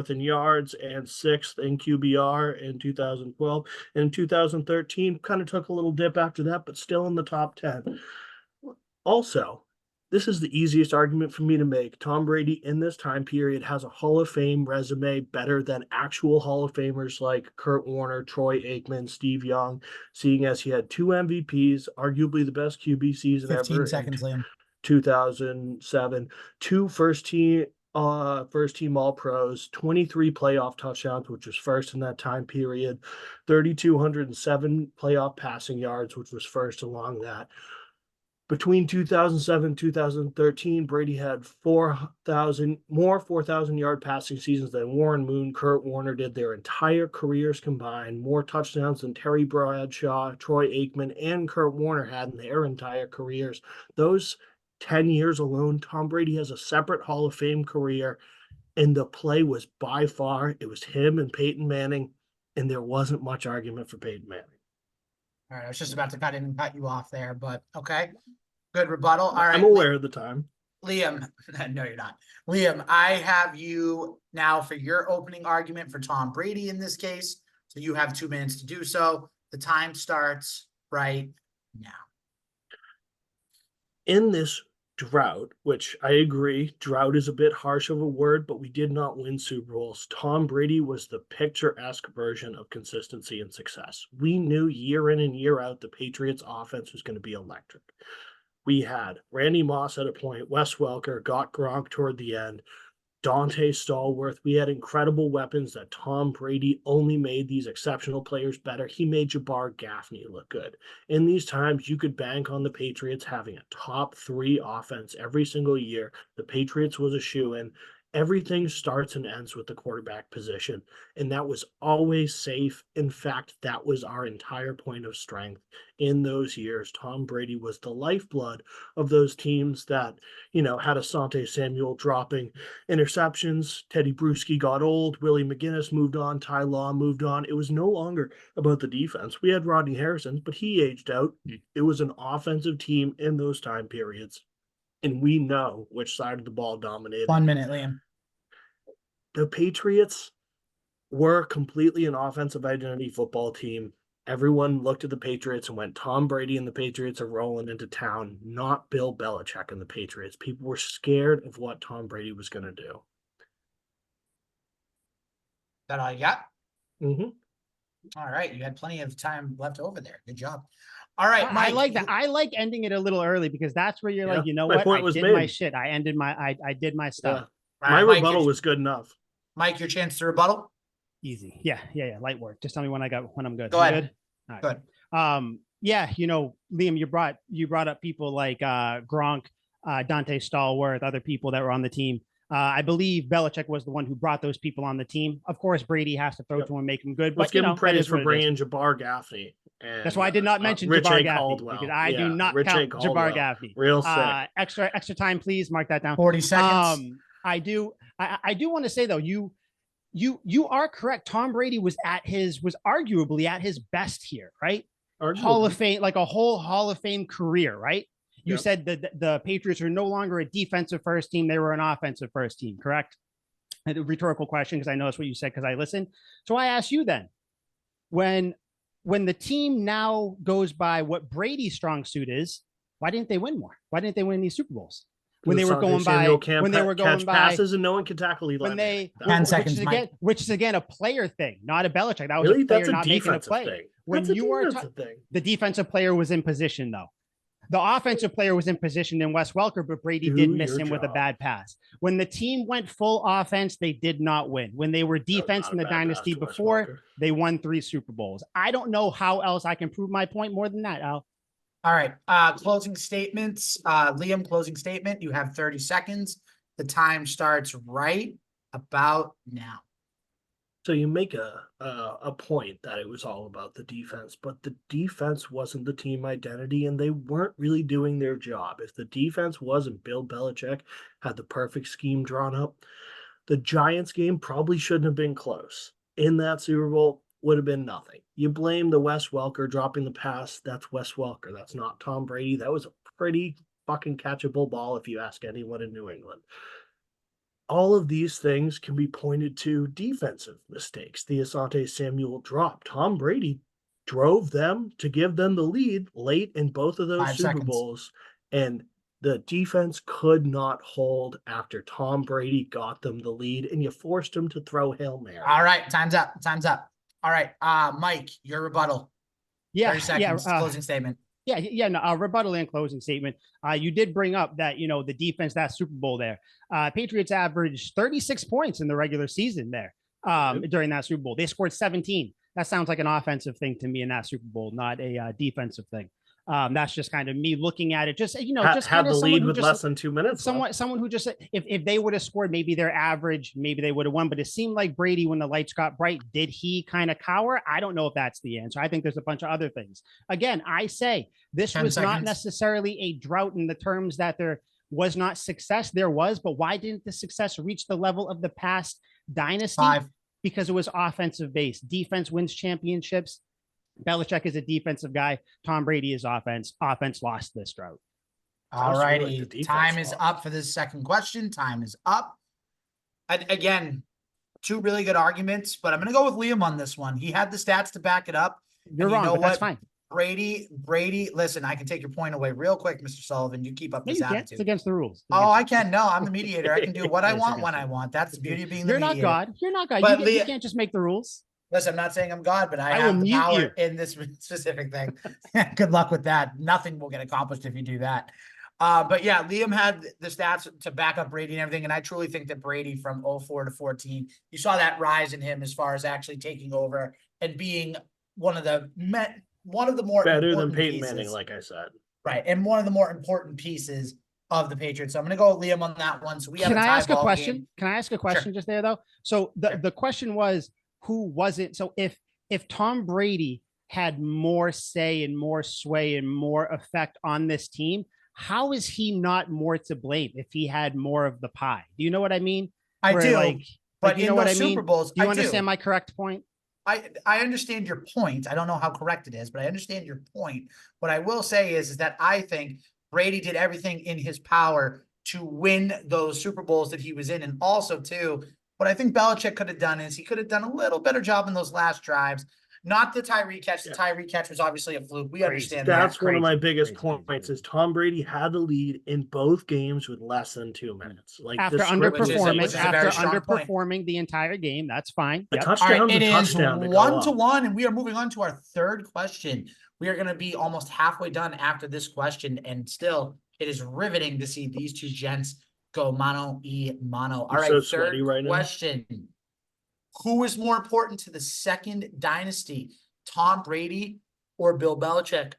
[SPEAKER 2] in yards and sixth in QBR in 2012. And in 2013, kind of took a little dip after that, but still in the top 10. Also, this is the easiest argument for me to make. Tom Brady in this time period has a Hall of Fame resume better than actual Hall of Famers like Kurt Warner, Troy Aikman, Steve Young, seeing as he had 2 MVPs, arguably the best QB season
[SPEAKER 3] 15
[SPEAKER 2] ever.
[SPEAKER 3] seconds, Liam.
[SPEAKER 2] 2007, 2 first team all pros, 23 playoff touchdowns, which was first in that time period, 3,207 playoff passing yards, which was first along that. Between 2007 and 2013, Brady had 4,000 yard passing seasons than Warren Moon, Kurt Warner did their entire careers combined, more touchdowns than Terry Bradshaw, Troy Aikman, and Kurt Warner had in their entire careers. Those 10 years alone, Tom Brady has a separate Hall of Fame career, and the play was by far, it was him and Peyton Manning, and there wasn't much argument for Peyton Manning.
[SPEAKER 3] All right, I was just about to cut in and cut you off there, but okay. Good rebuttal. All right.
[SPEAKER 2] I'm aware of the time.
[SPEAKER 3] Liam, no, you're not. Liam, I have you now for your opening argument for Tom Brady in this case. So you have 2 minutes to do so. The time starts right now.
[SPEAKER 2] In this drought, which I agree, drought is a bit harsh of a word, but we did not win Super Bowls. Tom Brady was the picturesque version of consistency and success. We knew year in and year out the Patriots offense was going to be electric. We had Randy Moss at a point, Wes Welker got Gronk toward the end, Dante Stallworth. We had incredible weapons that Tom Brady only made these exceptional players better. He made Jabbar Gaffney look good. In these times, you could bank on the Patriots having a top 3 offense every single year. The Patriots was a shoo-in. Everything starts and ends with the quarterback position, and that was always safe. In fact, that was our entire point of strength in those years. Tom Brady was the lifeblood of those teams that, had Asante Samuel dropping interceptions. Teddy Bruschi got old. Willie McGinnis moved on. Ty Law moved on. It was no longer about the defense. We had Rodney Harrison, but he aged out. It was an offensive team in those time periods, and we know which side of the ball dominated.
[SPEAKER 3] 1 minute, Liam.
[SPEAKER 2] The Patriots were completely an offensive identity football team. Everyone looked at the Patriots and went, Tom Brady and the Patriots are rolling into town, not Bill Belichick and the Patriots. People were scared of what Tom Brady was going to do.
[SPEAKER 3] That all you got?
[SPEAKER 2] Mm-hmm.
[SPEAKER 3] All right. You had plenty of time left over there. Good job. All right, Mike.
[SPEAKER 1] I like that. I like ending it a little early because that's where you're like, you know
[SPEAKER 2] my
[SPEAKER 1] what?
[SPEAKER 2] point
[SPEAKER 1] I
[SPEAKER 2] was
[SPEAKER 1] did
[SPEAKER 2] made.
[SPEAKER 1] my shit. I did my stuff.
[SPEAKER 2] Yeah. My
[SPEAKER 3] Mike,
[SPEAKER 2] rebuttal was good enough.
[SPEAKER 3] Mike, your chance to rebuttal.
[SPEAKER 1] Easy. Yeah. Light work. Just tell me when I'm good.
[SPEAKER 3] Go ahead.
[SPEAKER 1] Good? All right. Good. Yeah, Liam, you brought up people like Gronk, Dante Stallworth, other people that were on the team. I believe Belichick was the one who brought those people on the team. Of course, Brady has to throw to him, make him good.
[SPEAKER 2] Let's
[SPEAKER 1] but
[SPEAKER 2] give him praise for bringing Jabbar Gaffney. And,
[SPEAKER 1] that's why I did not mention
[SPEAKER 2] Rich
[SPEAKER 1] Jabbar
[SPEAKER 2] A.
[SPEAKER 1] Gaffney
[SPEAKER 2] Caldwell.
[SPEAKER 1] because I do not count Jabbar Gaffney.
[SPEAKER 2] Real sick.
[SPEAKER 1] Extra time, please. Mark that down.
[SPEAKER 3] 40 seconds.
[SPEAKER 1] I do want to say though, you are correct. Tom Brady was arguably at his best here, right? Arguably. Hall of Fame, like a whole Hall of Fame career, right? You said that the Patriots are no longer a defensive first team; they were an offensive first team, correct? A rhetorical question because I know that's what you said because I listened. So I ask you then, when the team now goes by what Brady's strong suit is, why didn't they win more? Why didn't they win these Super Bowls? when they were going by, when they were going
[SPEAKER 2] catch
[SPEAKER 1] by
[SPEAKER 2] passes and no one can tackle Eli
[SPEAKER 1] when
[SPEAKER 2] Manning.
[SPEAKER 1] they,
[SPEAKER 3] 10
[SPEAKER 1] which
[SPEAKER 3] seconds,
[SPEAKER 1] is
[SPEAKER 3] Mike.
[SPEAKER 1] again, which is again a player thing, not a Belichick. That was
[SPEAKER 2] Really?
[SPEAKER 1] a player
[SPEAKER 2] That's a
[SPEAKER 1] not making a
[SPEAKER 2] defensive
[SPEAKER 1] play.
[SPEAKER 2] thing.
[SPEAKER 1] When
[SPEAKER 2] That's a
[SPEAKER 1] you are
[SPEAKER 2] defensive thing.
[SPEAKER 1] the defensive player was in position though. The offensive player was in position in Wes Welker, but Brady did miss him with a bad pass. When the team went full offense, they did not win. When they were defense in the dynasty before, they won 3 Super Bowls. I don't know how else I can prove my point more than that, Al.
[SPEAKER 3] All right. Closing statements. Liam, closing statement. You have 30 seconds. The time starts right about now.
[SPEAKER 2] So you make a point that it was all about the defense, but the defense wasn't the team identity, and they weren't really doing their job. If the defense wasn't, Bill Belichick had the perfect scheme drawn up, the Giants game probably shouldn't have been close. In that Super Bowl would have been nothing. You blame the Wes Welker dropping the pass. That's Wes Welker. That's not Tom Brady. That was a pretty fucking catchable ball if you ask anyone in New England. All of these things can be pointed to defensive mistakes. The Asante Samuel drop. Tom Brady drove them to give them the lead late in both of those Super Bowls, and the defense could not hold after Tom Brady got them the lead, and you forced them to throw Hail Mary.
[SPEAKER 3] All right, time's up. Time's up. All right, Mike, your rebuttal. 30 seconds, closing statement.
[SPEAKER 1] No, rebuttal and closing statement. You did bring up that, the defense, that Super Bowl there. Patriots averaged 36 points in the regular season there during that Super Bowl. They scored 17. That sounds like an offensive thing to me in that Super Bowl, not a defensive thing. That's just kind of me looking at it. Just, just
[SPEAKER 2] had the lead with less than 2 minutes.
[SPEAKER 1] Someone who just, if they would have scored, maybe their average, maybe they would have won. But it seemed like Brady, when the lights got bright, did he kind of cower? I don't know if that's the answer. I think there's a bunch of other things. Again, I say this was not necessarily a drought in the terms that there was not success. There was, but why didn't the success reach the level of the past dynasty?
[SPEAKER 3] 5.
[SPEAKER 1] Because it was offensive based. Defense wins championships. Belichick is a defensive guy. Tom Brady is offense. Offense lost this drought.
[SPEAKER 3] All righty. Time is up for this second question. Time is up. Again, 2 really good arguments, but I'm going to go with Liam on this one. He had the stats to back it up.
[SPEAKER 1] You're wrong, but that's fine.
[SPEAKER 3] Brady, listen, I can take your point away real quick, Mr. Sullivan. You keep up this attitude.
[SPEAKER 1] It's against the rules.
[SPEAKER 3] I can. No, I'm the mediator. I can do what I want when I want. That's the beauty of being the mediator.
[SPEAKER 1] You're not God. But you can't just make the rules.
[SPEAKER 3] Listen, I'm not saying I'm God, but I have the power in this specific thing. Good luck with that. Nothing will get accomplished if you do that. But yeah, Liam had the stats to back up Brady and everything. And I truly think that Brady from 04 to 14, you saw that rise in him as far as actually taking over and being one of the more
[SPEAKER 2] better than Peyton Manning, like I said.
[SPEAKER 3] Right. And one of the more important pieces of the Patriots. So I'm going to go with Liam on that one. So we have
[SPEAKER 1] Can I ask a question? Can I ask a question just there though? So the question was, who was it? So if Tom Brady had more say and more sway and more effect on this team, how is he not more to blame if he had more of the pie? Do you know what I mean?
[SPEAKER 3] I do. But
[SPEAKER 1] you know what I mean? Super Bowls, do you understand my correct point?
[SPEAKER 3] I understand your point. I don't know how correct it is, but I understand your point. What I will say is that I think Brady did everything in his power to win those Super Bowls that he was in. And also too, what I think Belichick could have done is he could have done a little better job in those last drives. Not the Tyree catch. The Tyree catch was obviously a fluke. We understand that.
[SPEAKER 2] That's one of my biggest points is Tom Brady had the lead in both games with less than 2 minutes. Like
[SPEAKER 1] after underperforming the entire game, that's fine.
[SPEAKER 2] A touchdown.
[SPEAKER 3] It is 1-1, and we are moving on to our third question. We are going to be almost halfway done after this question, and still, it is riveting to see these two gents go mano a mano. All right, third question. Who is more important to the second dynasty, Tom Brady or Bill Belichick?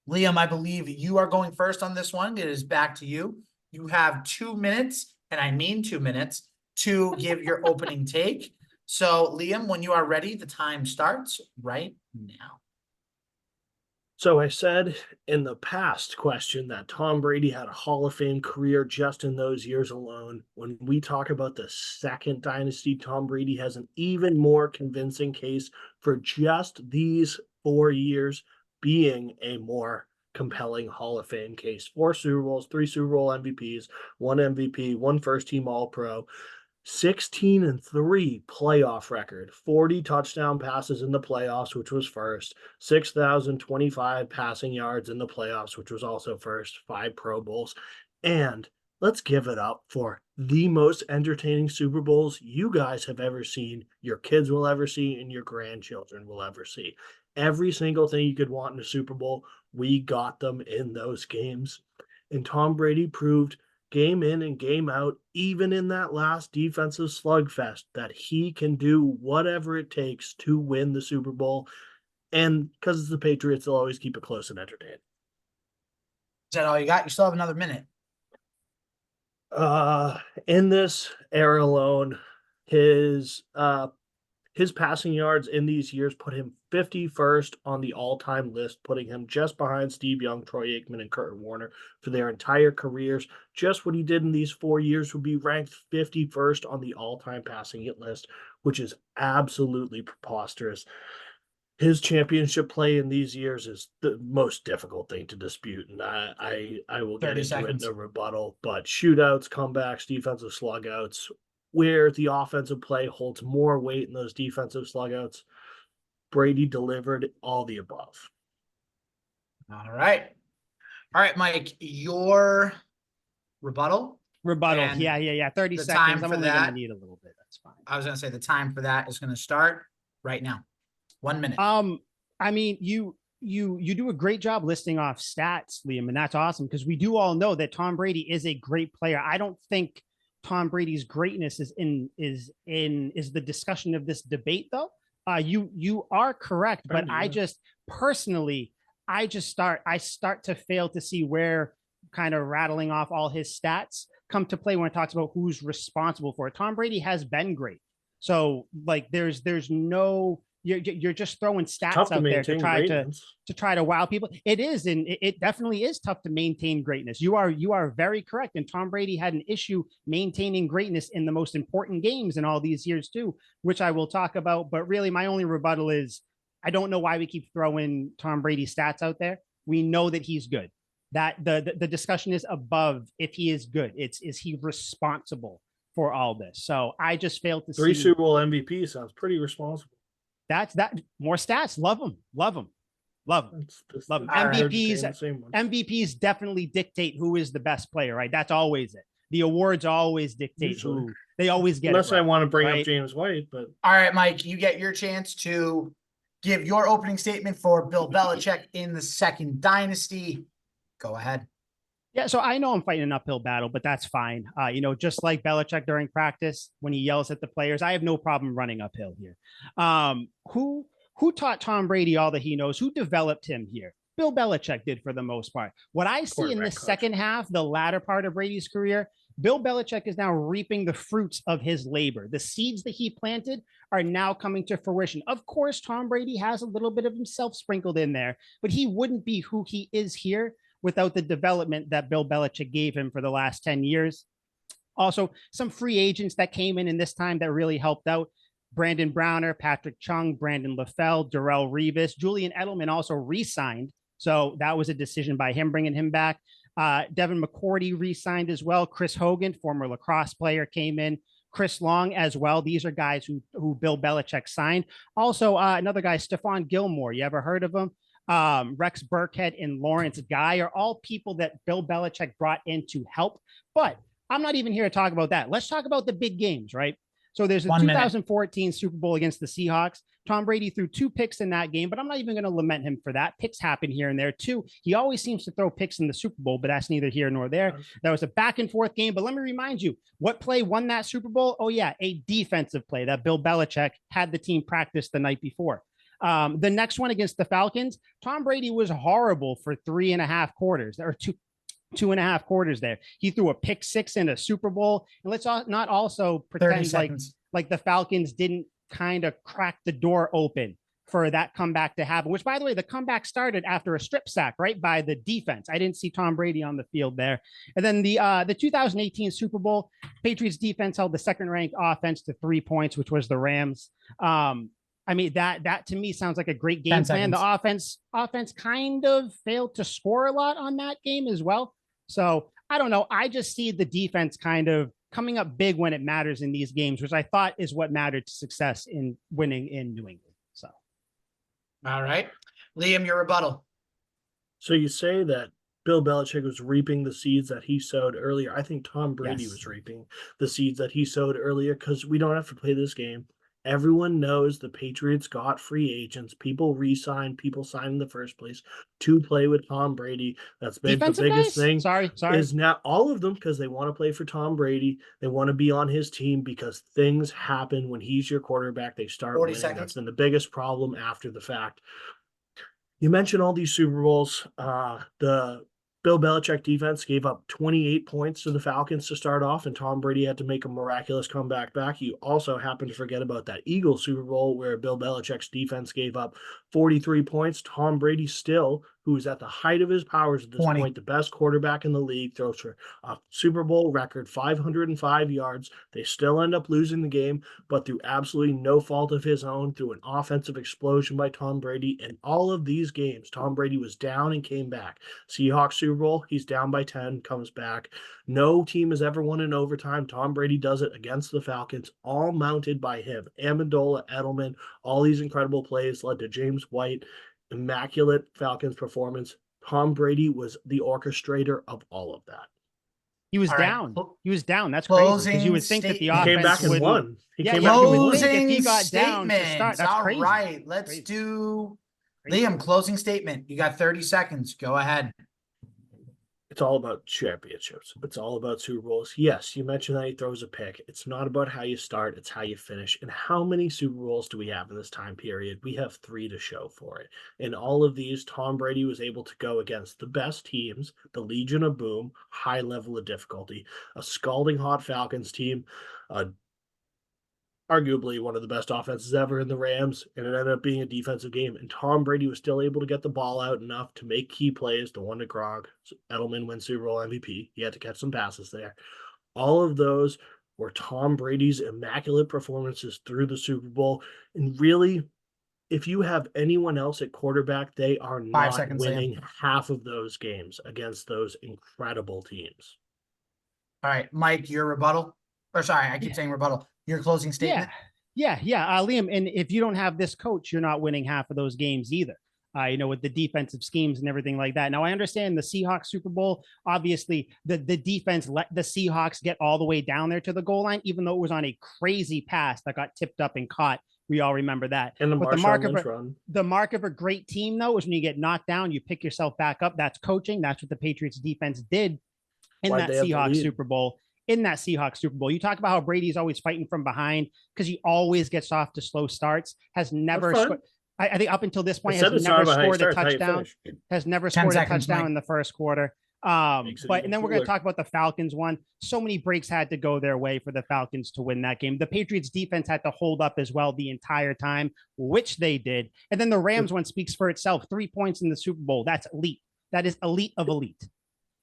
[SPEAKER 3] Liam, I believe you are going first on this one. It is back to you. You have 2 minutes, and I mean 2 minutes, to give your opening take. So, Liam, when you are ready, the time starts right now.
[SPEAKER 2] So I said in the past question that Tom Brady had a Hall of Fame career just in those years alone. When we talk about the second dynasty, Tom Brady has an even more convincing case for just these 4 years being a more compelling Hall of Fame case. 4 Super Bowls, 3 Super Bowl MVPs, 1 MVP, 1 first-team All-Pro, 16-3 playoff record, 40 touchdown passes in the playoffs, which was first, 6,025 passing yards in the playoffs, which was also first, 5 Pro Bowls, and let's give it up for the most entertaining Super Bowls you guys have ever seen, your kids will ever see, and your grandchildren will ever see. Every single thing you could want in a Super Bowl, we got them in those games. And Tom Brady proved game in and game out, even in that last defensive slugfest, that he can do whatever it takes to win the Super Bowl. And because it's the Patriots, they'll always keep it close and entertaining.
[SPEAKER 3] Is that all you got? You still have another minute.
[SPEAKER 2] In this era alone, his passing yards in these years put him 51st on the all-time list, putting him just behind Steve Young, Troy Aikman, and Kurt Warner for their entire careers. Just what he did in these 4 years would be ranked 51st on the all-time passing hit list, which is absolutely preposterous. His championship play in these years is the most difficult thing to dispute, and I will get
[SPEAKER 3] 30
[SPEAKER 2] into
[SPEAKER 3] seconds.
[SPEAKER 2] it in a rebuttal. But shootouts, comebacks, defensive slugouts, where the offensive play holds more weight in those defensive slugouts, Brady delivered all the above.
[SPEAKER 3] All right. All right, Mike, your rebuttal.
[SPEAKER 1] Rebuttal.
[SPEAKER 3] And
[SPEAKER 1] Yeah. 30
[SPEAKER 3] the
[SPEAKER 1] seconds.
[SPEAKER 3] time
[SPEAKER 1] I'm
[SPEAKER 3] for
[SPEAKER 1] only going to
[SPEAKER 3] that-
[SPEAKER 1] need a little bit. That's fine.
[SPEAKER 3] I was going to say the time for that is going to start right now. 1 minute.
[SPEAKER 1] I mean, you do a great job listing off stats, Liam, and that's awesome because we do all know that Tom Brady is a great player. I don't think Tom Brady's greatness is the discussion of this debate, though. You are correct, but I just personally, I start to fail to see where kind of rattling off all his stats come to play when it talks about who's responsible for it. Tom Brady has been great, so like there's no. You're just throwing stats out there to try to wow people. It is, and it definitely is tough to maintain greatness. You are very correct. And Tom Brady had an issue maintaining greatness in the most important games in all these years too, which I will talk about. But really, my only rebuttal is I don't know why we keep throwing Tom Brady stats out there. We know that he's good. That the discussion is above if he is good. Is he responsible for all this? So I just failed to see
[SPEAKER 2] 3 Super Bowl MVP sounds pretty responsible.
[SPEAKER 1] That's more stats. Love them. MVPs definitely dictate who is the best player, right? That's always it. The awards always dictate who they always get.
[SPEAKER 2] Unless
[SPEAKER 1] it right,
[SPEAKER 2] I want to bring
[SPEAKER 1] right?
[SPEAKER 2] up James White, but
[SPEAKER 3] all right, Mike, you get your chance to give your opening statement for Bill Belichick in the second dynasty. Go ahead.
[SPEAKER 1] Yeah, so I know I'm fighting an uphill battle, but that's fine. Just like Belichick during practice when he yells at the players, I have no problem running uphill here. Who taught Tom Brady all that he knows? Who developed him here? Bill Belichick did for the most part. What I see in the second half, the latter part of Brady's career, Bill Belichick is now reaping the fruits of his labor. The seeds that he planted are now coming to fruition. Of course, Tom Brady has a little bit of himself sprinkled in there, but he wouldn't be who he is here without the development that Bill Belichick gave him for the last 10 years. Also, some free agents that came in this time that really helped out. Brandon Browner, Patrick Chung, Brandon LaFell, Darrelle Revis, Julian Edelman also re-signed. So that was a decision by him bringing him back. Devin McCourty re-signed as well. Chris Hogan, former lacrosse player, came in. Chris Long as well. These are guys who Bill Belichick signed. Also, another guy, Stephon Gilmore. You ever heard of him? Rex Burkhead and Lawrence Guy are all people that Bill Belichick brought in to help. But I'm not even here to talk about that. Let's talk about the big games, right? So there's a 2014 Super Bowl against the Seahawks. Tom Brady threw 2 picks in that game, but I'm not even going to lament him for that. Picks happen here and there too. He always seems to throw picks in the Super Bowl, but that's neither here nor there. That was a back and forth game. But let me remind you, what play won that Super Bowl? Oh yeah, a defensive play that Bill Belichick had the team practice the night before. The next one against the Falcons, Tom Brady was horrible for 3.5 quarters, or 2.5 quarters there. He threw a pick 6 in a Super Bowl. And let's not also pretend like the Falcons didn't kind of crack the door open for that comeback to happen, which, by the way, the comeback started after a strip sack, right, by the defense. I didn't see Tom Brady on the field there. And then the 2018 Super Bowl, Patriots defense held the second-ranked offense to 3 points, which was the Rams. I mean, that to me sounds like a great game plan. The offense kind of failed to score a lot on that game as well. So I don't know. I just see the defense kind of coming up big when it matters in these games, which I thought is what mattered to success in winning in New England. So,
[SPEAKER 3] all right, Liam, your rebuttal.
[SPEAKER 2] So you say that Bill Belichick was reaping the seeds that he sowed earlier. I think Tom Brady
[SPEAKER 1] Yes.
[SPEAKER 2] was reaping the seeds that he sowed earlier because we don't have to play this game. Everyone knows the Patriots got free agents. People re-signed, people signed in the first place to play with Tom Brady. That's been
[SPEAKER 1] Defensive
[SPEAKER 2] the biggest
[SPEAKER 1] guys?
[SPEAKER 2] thing.
[SPEAKER 1] Sorry.
[SPEAKER 2] Is now all of them because they want to play for Tom Brady. They want to be on his team because things happen when he's your quarterback. They start
[SPEAKER 3] 40
[SPEAKER 2] winning.
[SPEAKER 3] seconds.
[SPEAKER 2] That's been the biggest problem after the fact. You mentioned all these Super Bowls. The Bill Belichick defense gave up 28 points to the Falcons to start off, and Tom Brady had to make a miraculous comeback back. You also happen to forget about that Eagles Super Bowl where Bill Belichick's defense gave up 43 points. Tom Brady still, who is at the height of his powers at this
[SPEAKER 3] 20.
[SPEAKER 2] point, the best quarterback in the league, throws for a Super Bowl record 505 yards. They still end up losing the game, but through absolutely no fault of his own, through an offensive explosion by Tom Brady. In all of these games, Tom Brady was down and came back. Seahawks Super Bowl, he's down by 10, comes back. No team has ever won in overtime. Tom Brady does it against the Falcons, all mounted by him. Amendola, Edelman, all these incredible plays led to James White. Immaculate Falcons performance. Tom Brady was the orchestrator of all of that.
[SPEAKER 1] He was
[SPEAKER 3] All right.
[SPEAKER 1] down. He was down. That's crazy because you would think that the
[SPEAKER 3] Closing
[SPEAKER 2] He came
[SPEAKER 1] offense
[SPEAKER 2] back and
[SPEAKER 1] would
[SPEAKER 2] won. He
[SPEAKER 1] Yeah,
[SPEAKER 2] came
[SPEAKER 1] yeah,
[SPEAKER 2] back
[SPEAKER 1] you
[SPEAKER 2] and
[SPEAKER 1] would
[SPEAKER 2] won.
[SPEAKER 1] think if he
[SPEAKER 3] Closing
[SPEAKER 1] got down to start,
[SPEAKER 3] statements.
[SPEAKER 1] that's
[SPEAKER 3] All
[SPEAKER 1] crazy.
[SPEAKER 3] right, let's
[SPEAKER 1] Crazy.
[SPEAKER 3] do
[SPEAKER 1] Crazy.
[SPEAKER 3] Liam, closing statement. You got 30 seconds. Go ahead.
[SPEAKER 2] It's all about championships. It's all about Super Bowls. Yes, you mentioned that he throws a pick. It's not about how you start, it's how you finish. And how many Super Bowls do we have in this time period? We have 3 to show for it. In all of these, Tom Brady was able to go against the best teams, the Legion of Boom, high level of difficulty, a scalding hot Falcons team, arguably one of the best offenses ever in the Rams, and it ended up being a defensive game. And Tom Brady was still able to get the ball out enough to make key plays. The one to Gronk, Edelman wins Super Bowl MVP. He had to catch some passes there. All of those were Tom Brady's immaculate performances through the Super Bowl. And really, if you have anyone else at quarterback, they are
[SPEAKER 3] 5
[SPEAKER 2] not
[SPEAKER 3] seconds,
[SPEAKER 2] winning half of those games against those incredible teams.
[SPEAKER 3] All right, Mike, your rebuttal. Or sorry, I keep saying rebuttal. Your closing statement.
[SPEAKER 1] Yeah. Liam, and if you don't have this coach, you're not winning half of those games either. With the defensive schemes and everything like that. Now, I understand the Seahawks Super Bowl. Obviously, the defense let the Seahawks get all the way down there to the goal line, even though it was on a crazy pass that got tipped up and caught. We all remember that.
[SPEAKER 2] And
[SPEAKER 1] the mark of a great team, though, is when you get knocked down, you pick yourself back up. That's coaching. That's what the Patriots defense did in that Seahawks Super Bowl. In that Seahawks Super Bowl, you talk about how Brady's always fighting from behind because he always gets off to slow starts. Has never scored. I think up until this point has never scored a touchdown. Has never scored a touchdown in the first quarter. And then we're going to talk about the Falcons one. So many breaks had to go their way for the Falcons to win that game. The Patriots defense had to hold up as well the entire time, which they did. And then the Rams one speaks for itself. 3 points in the Super Bowl. That's elite. That is elite of elite.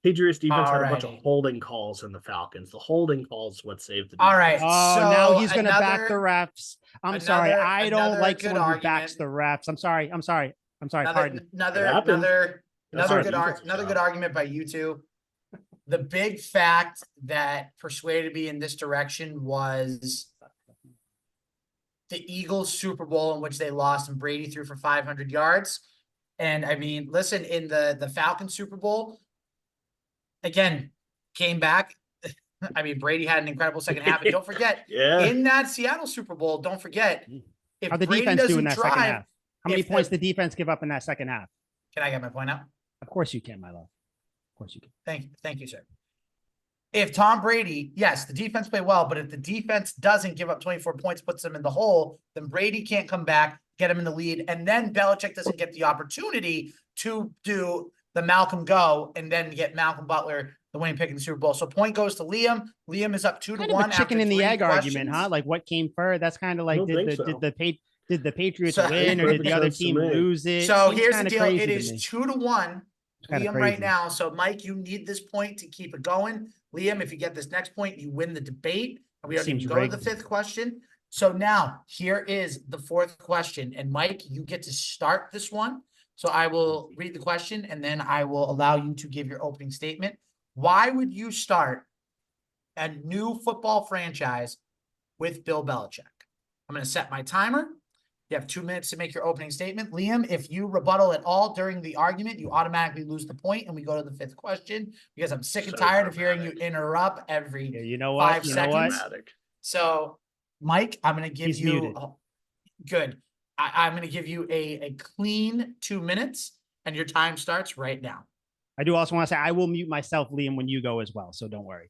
[SPEAKER 2] Patriots defense had a bunch of holding calls in the Falcons. The holding calls what saved the defense.
[SPEAKER 3] All right.
[SPEAKER 1] Oh, so now he's going to back the refs. I'm sorry. I don't like someone who backs the refs. I'm sorry. Pardon.
[SPEAKER 3] Another good argument by you two. The big fact that persuaded me in this direction was the Eagles Super Bowl in which they lost and Brady threw for 500 yards. And I mean, listen, in the Falcons Super Bowl, again, came back. I mean, Brady had an incredible second half. And don't forget, in that Seattle Super Bowl, don't forget, if
[SPEAKER 1] how the
[SPEAKER 3] Brady
[SPEAKER 1] defense do in that
[SPEAKER 3] drive,
[SPEAKER 1] second half? How many points the defense give up in that second half?
[SPEAKER 3] Can I get my point out?
[SPEAKER 1] Of course you can, my love. Of course you can.
[SPEAKER 3] Thank you, sir. If Tom Brady, yes, the defense played well, but if the defense doesn't give up 24 points, puts them in the hole, then Brady can't come back, get him in the lead, and then Belichick doesn't get the opportunity to do the Malcolm go and then get Malcolm Butler the winning pick in the Super Bowl. So point goes to Liam. Liam is up 2-1.
[SPEAKER 1] Kind of a chicken and the egg argument, huh? Like what came first? That's kind of like did the Patriots win or did the other team lose it?
[SPEAKER 3] So here's the deal. It is 2-1. Liam right now. So Mike, you need this point to keep it going. Liam, if you get this next point, you win the debate. And we don't even go to the 5th question. So now here is the 4th question. And Mike, you get to start this one. So I will read the question and then I will allow you to give your opening statement. Why would you start a new football franchise with Bill Belichick? I'm going to set my timer You have 2 minutes to make your opening statement. Liam, if you rebuttal at all during the argument, you automatically lose the point, and we go to the 5th question because I'm sick and tired of hearing you interrupt every
[SPEAKER 1] Yeah, you know
[SPEAKER 3] 5
[SPEAKER 1] what? You know
[SPEAKER 3] seconds.
[SPEAKER 1] what?
[SPEAKER 3] So, Mike, I'm going to give
[SPEAKER 1] He's
[SPEAKER 3] you
[SPEAKER 1] muted.
[SPEAKER 3] good. I'm going to give you a clean 2 minutes, and your time starts right now.
[SPEAKER 1] I do also want to say I will mute myself, Liam, when you go as well. So don't worry.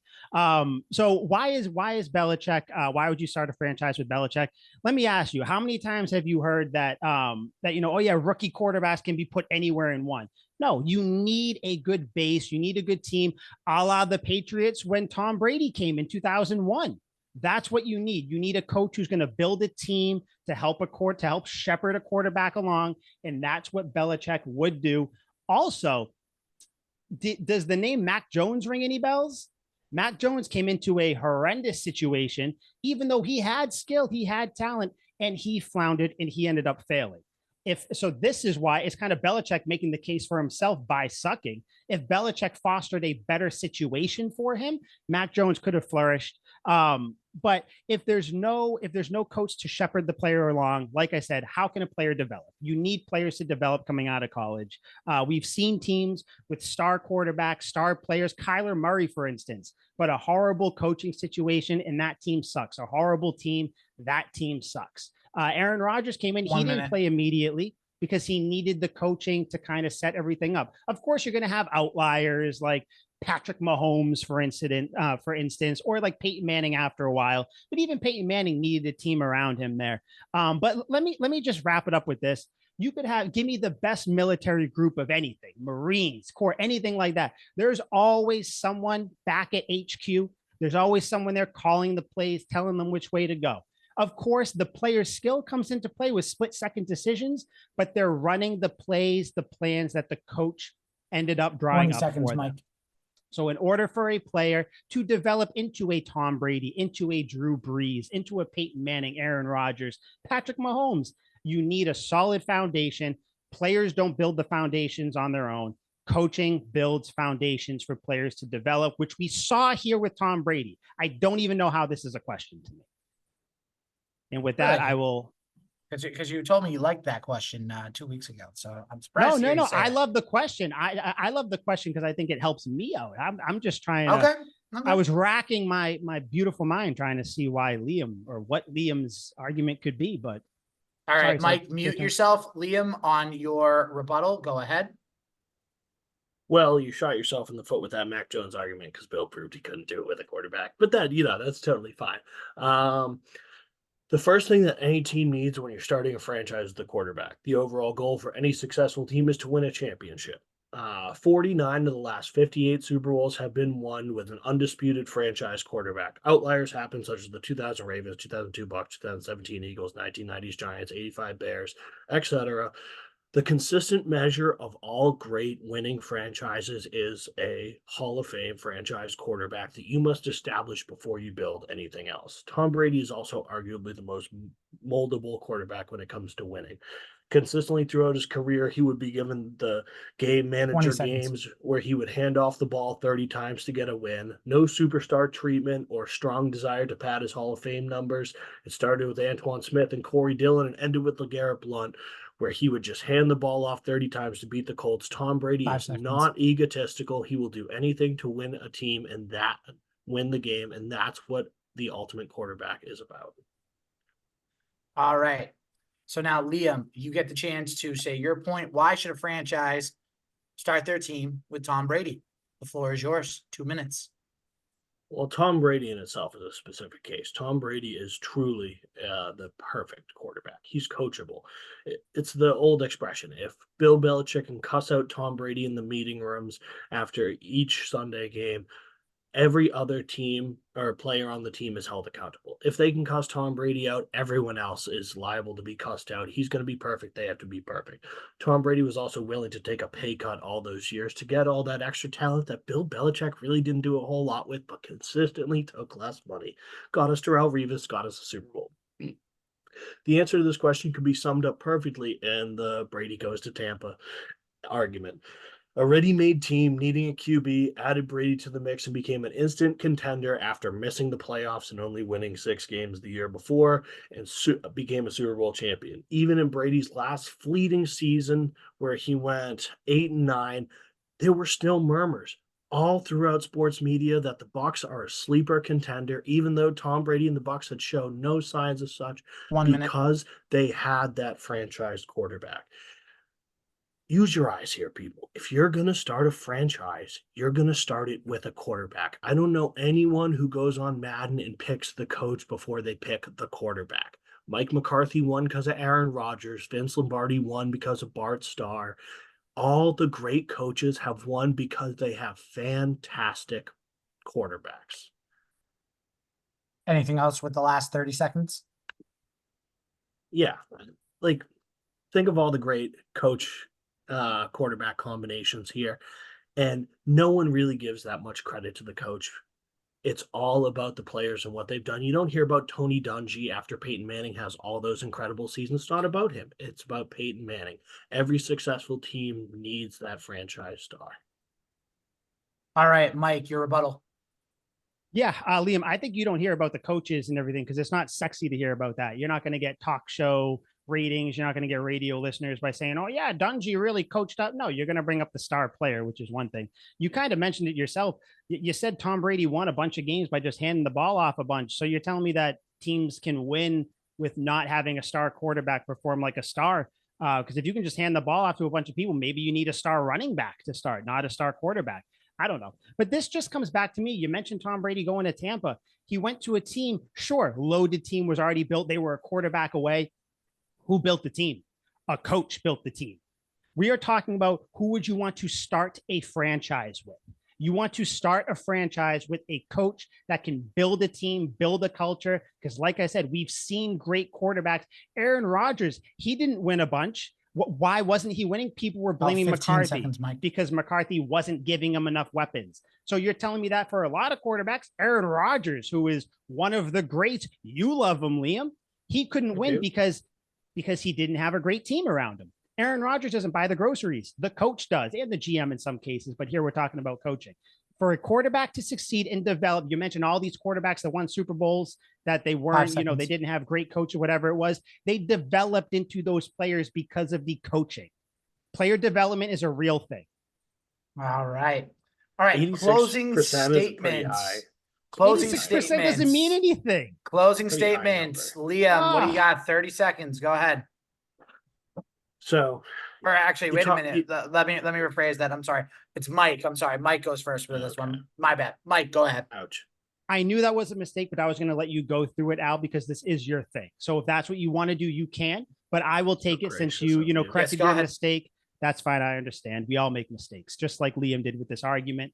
[SPEAKER 1] So why is Belichick? Why would you start a franchise with Belichick? Let me ask you, how many times have you heard that oh yeah, rookie quarterbacks can be put anywhere in one? No, you need a good base. You need a good team, a la the Patriots when Tom Brady came in 2001. That's what you need. You need a coach who's going to build a team to help shepherd a quarterback along, and that's what Belichick would do. Also, does the name Mac Jones ring any bells? Mac Jones came into a horrendous situation, even though he had skill, he had talent, and he floundered and he ended up failing. This is why it's kind of Belichick making the case for himself by sucking. If Belichick fostered a better situation for him, Mac Jones could have flourished. But if there's no coach to shepherd the player along, like I said, how can a player develop? You need players to develop coming out of college. We've seen teams with star quarterbacks, star players, Kyler Murray, for instance, but a horrible coaching situation, and that team sucks. A horrible team, that team sucks. Aaron Rodgers came in, he didn't play immediately because he needed the coaching to kind of set everything up. Of course, you're going to have outliers like Patrick Mahomes, for instance, or like Peyton Manning after a while. But even Peyton Manning needed a team around him there. But let me just wrap it up with this. You could give me the best military group of anything, Marines, Corps, anything like that. There's always someone back at HQ. There's always someone there calling the plays, telling them which way to go. Of course, the player's skill comes into play with split-second decisions, but they're running the plays, the plans that the coach ended up drawing up for them. Mike. So in order for a player to develop into a Tom Brady, into a Drew Brees, into a Peyton Manning, Aaron Rodgers, Patrick Mahomes, you need a solid foundation. Players don't build the foundations on their own. Coaching builds foundations for players to develop, which we saw here with Tom Brady. I don't even know how this is a question to me. And with that, I will.
[SPEAKER 3] Because you told me you liked that question 2 weeks ago, so I'm surprised.
[SPEAKER 1] No. I love the question. I love the question because I think it helps me out. I'm just trying.
[SPEAKER 3] Okay.
[SPEAKER 1] I was racking my beautiful mind trying to see why Liam or what Liam's argument could be. But
[SPEAKER 3] all right, Mike, mute yourself. Liam, on your rebuttal, go ahead.
[SPEAKER 2] Well, you shot yourself in the foot with that Mac Jones argument because Bill proved he couldn't do it with a quarterback. But that, that's totally fine. The first thing that any team needs when you're starting a franchise is the quarterback. The overall goal for any successful team is to win a championship. 49 of the last 58 Super Bowls have been won with an undisputed franchise quarterback. Outliers happen, such as the 2000 Ravens, 2002 Bucks, 2017 Eagles, 1990s Giants, 85 Bears, etc. The consistent measure of all great winning franchises is a Hall of Fame franchise quarterback that you must establish before you build anything else. Tom Brady is also arguably the most moldable quarterback when it comes to winning. Consistently throughout his career, he would be given the game manager games where he would hand off the ball 30 times to get a win. No superstar treatment or strong desire to pad his Hall of Fame numbers. It started with Antoine Smith and Corey Dillon and ended with LeGarrette Blount, where he would just hand the ball off 30 times to beat the Colts. Tom Brady is not egotistical. He will do anything to win a team and win the game, and that's what the ultimate quarterback is about.
[SPEAKER 3] All right. So now, Liam, you get the chance to say your point. Why should a franchise start their team with Tom Brady? The floor is yours. 2 minutes.
[SPEAKER 2] Well, Tom Brady in itself is a specific case. Tom Brady is truly the perfect quarterback. He's coachable. It's the old expression. If Bill Belichick can cuss out Tom Brady in the meeting rooms after each Sunday game, every other team or player on the team is held accountable. If they can cuss Tom Brady out, everyone else is liable to be cussed out. He's going to be perfect. They have to be perfect. Tom Brady was also willing to take a pay cut all those years to get all that extra talent that Bill Belichick really didn't do a whole lot with, but consistently took less money. Got us Darrelle Revis, got us a Super Bowl. The answer to this question could be summed up perfectly in the Brady goes to Tampa argument. A ready-made team needing a QB added Brady to the mix and became an instant contender after missing the playoffs and only winning 6 games the year before, and became a Super Bowl champion. Even in Brady's last fleeting season, where he went 8-9, there were still murmurs all throughout sports media that the Bucs are a sleeper contender, even though Tom Brady and the Bucs had shown no signs of such,
[SPEAKER 3] 1 minute.
[SPEAKER 2] because they had that franchise quarterback. Use your eyes here, people. If you're going to start a franchise, you're going to start it with a quarterback. I don't know anyone who goes on Madden and picks the coach before they pick the quarterback. Mike McCarthy won because of Aaron Rodgers. Vince Lombardi won because of Bart Starr. All the great coaches have won because they have fantastic quarterbacks.
[SPEAKER 3] Anything else with the last 30 seconds?
[SPEAKER 2] Yeah. Like, think of all the great coach quarterback combinations here, and no one really gives that much credit to the coach. It's all about the players and what they've done. You don't hear about Tony Dungy after Peyton Manning has all those incredible seasons. It's not about him. It's about Peyton Manning. Every successful team needs that franchise star.
[SPEAKER 3] All right, Mike, your rebuttal.
[SPEAKER 1] Yeah, Liam, I think you don't hear about the coaches and everything because it's not sexy to hear about that. You're not going to get talk show ratings. You're not going to get radio listeners by saying, oh, yeah, Dungy really coached up. No, you're going to bring up the star player, which is one thing. You kind of mentioned it yourself. You said Tom Brady won a bunch of games by just handing the ball off a bunch. So you're telling me that teams can win with not having a star quarterback perform like a star? Because if you can just hand the ball off to a bunch of people, maybe you need a star running back to start, not a star quarterback. I don't know. But this just comes back to me. You mentioned Tom Brady going to Tampa. He went to a team, sure, loaded team was already built. They were a quarterback away. Who built the team? A coach built the team. We are talking about who would you want to start a franchise with? You want to start a franchise with a coach that can build a team, build a culture. Because like I said, we've seen great quarterbacks. Aaron Rodgers, he didn't win a bunch. Why wasn't he winning? People were blaming McCarthy
[SPEAKER 3] seconds,
[SPEAKER 1] because McCarthy wasn't giving him enough weapons. So you're telling me that for a lot of quarterbacks, Aaron Rodgers, who is one of the greats, you love him, Liam, he couldn't win because he didn't have a great team around him. Aaron Rodgers doesn't buy the groceries. The coach does, and the GM in some cases, but here we're talking about coaching. For a quarterback to succeed and develop, you mentioned all these quarterbacks that won Super Bowls, that they weren't, they didn't have great coach or whatever it was. They developed into those players because of the coaching. Player development is a real thing.
[SPEAKER 3] All right. Closing statements. Closing
[SPEAKER 1] 86%
[SPEAKER 3] statements
[SPEAKER 1] doesn't mean anything.
[SPEAKER 3] Closing statements. Liam, what do you got? 30 seconds. Go ahead.
[SPEAKER 2] So,
[SPEAKER 3] or actually, wait a minute. Let me rephrase that. I'm sorry. It's Mike. I'm sorry. Mike goes first for this one. My bad. Mike, go ahead.
[SPEAKER 2] Ouch.
[SPEAKER 1] I knew that was a mistake, but I was going to let you go through it, Al, because this is your thing. So if that's what you want to do, you can. But I will take it since you corrected your mistake. That's fine. I understand. We all make mistakes, just like Liam did with this argument.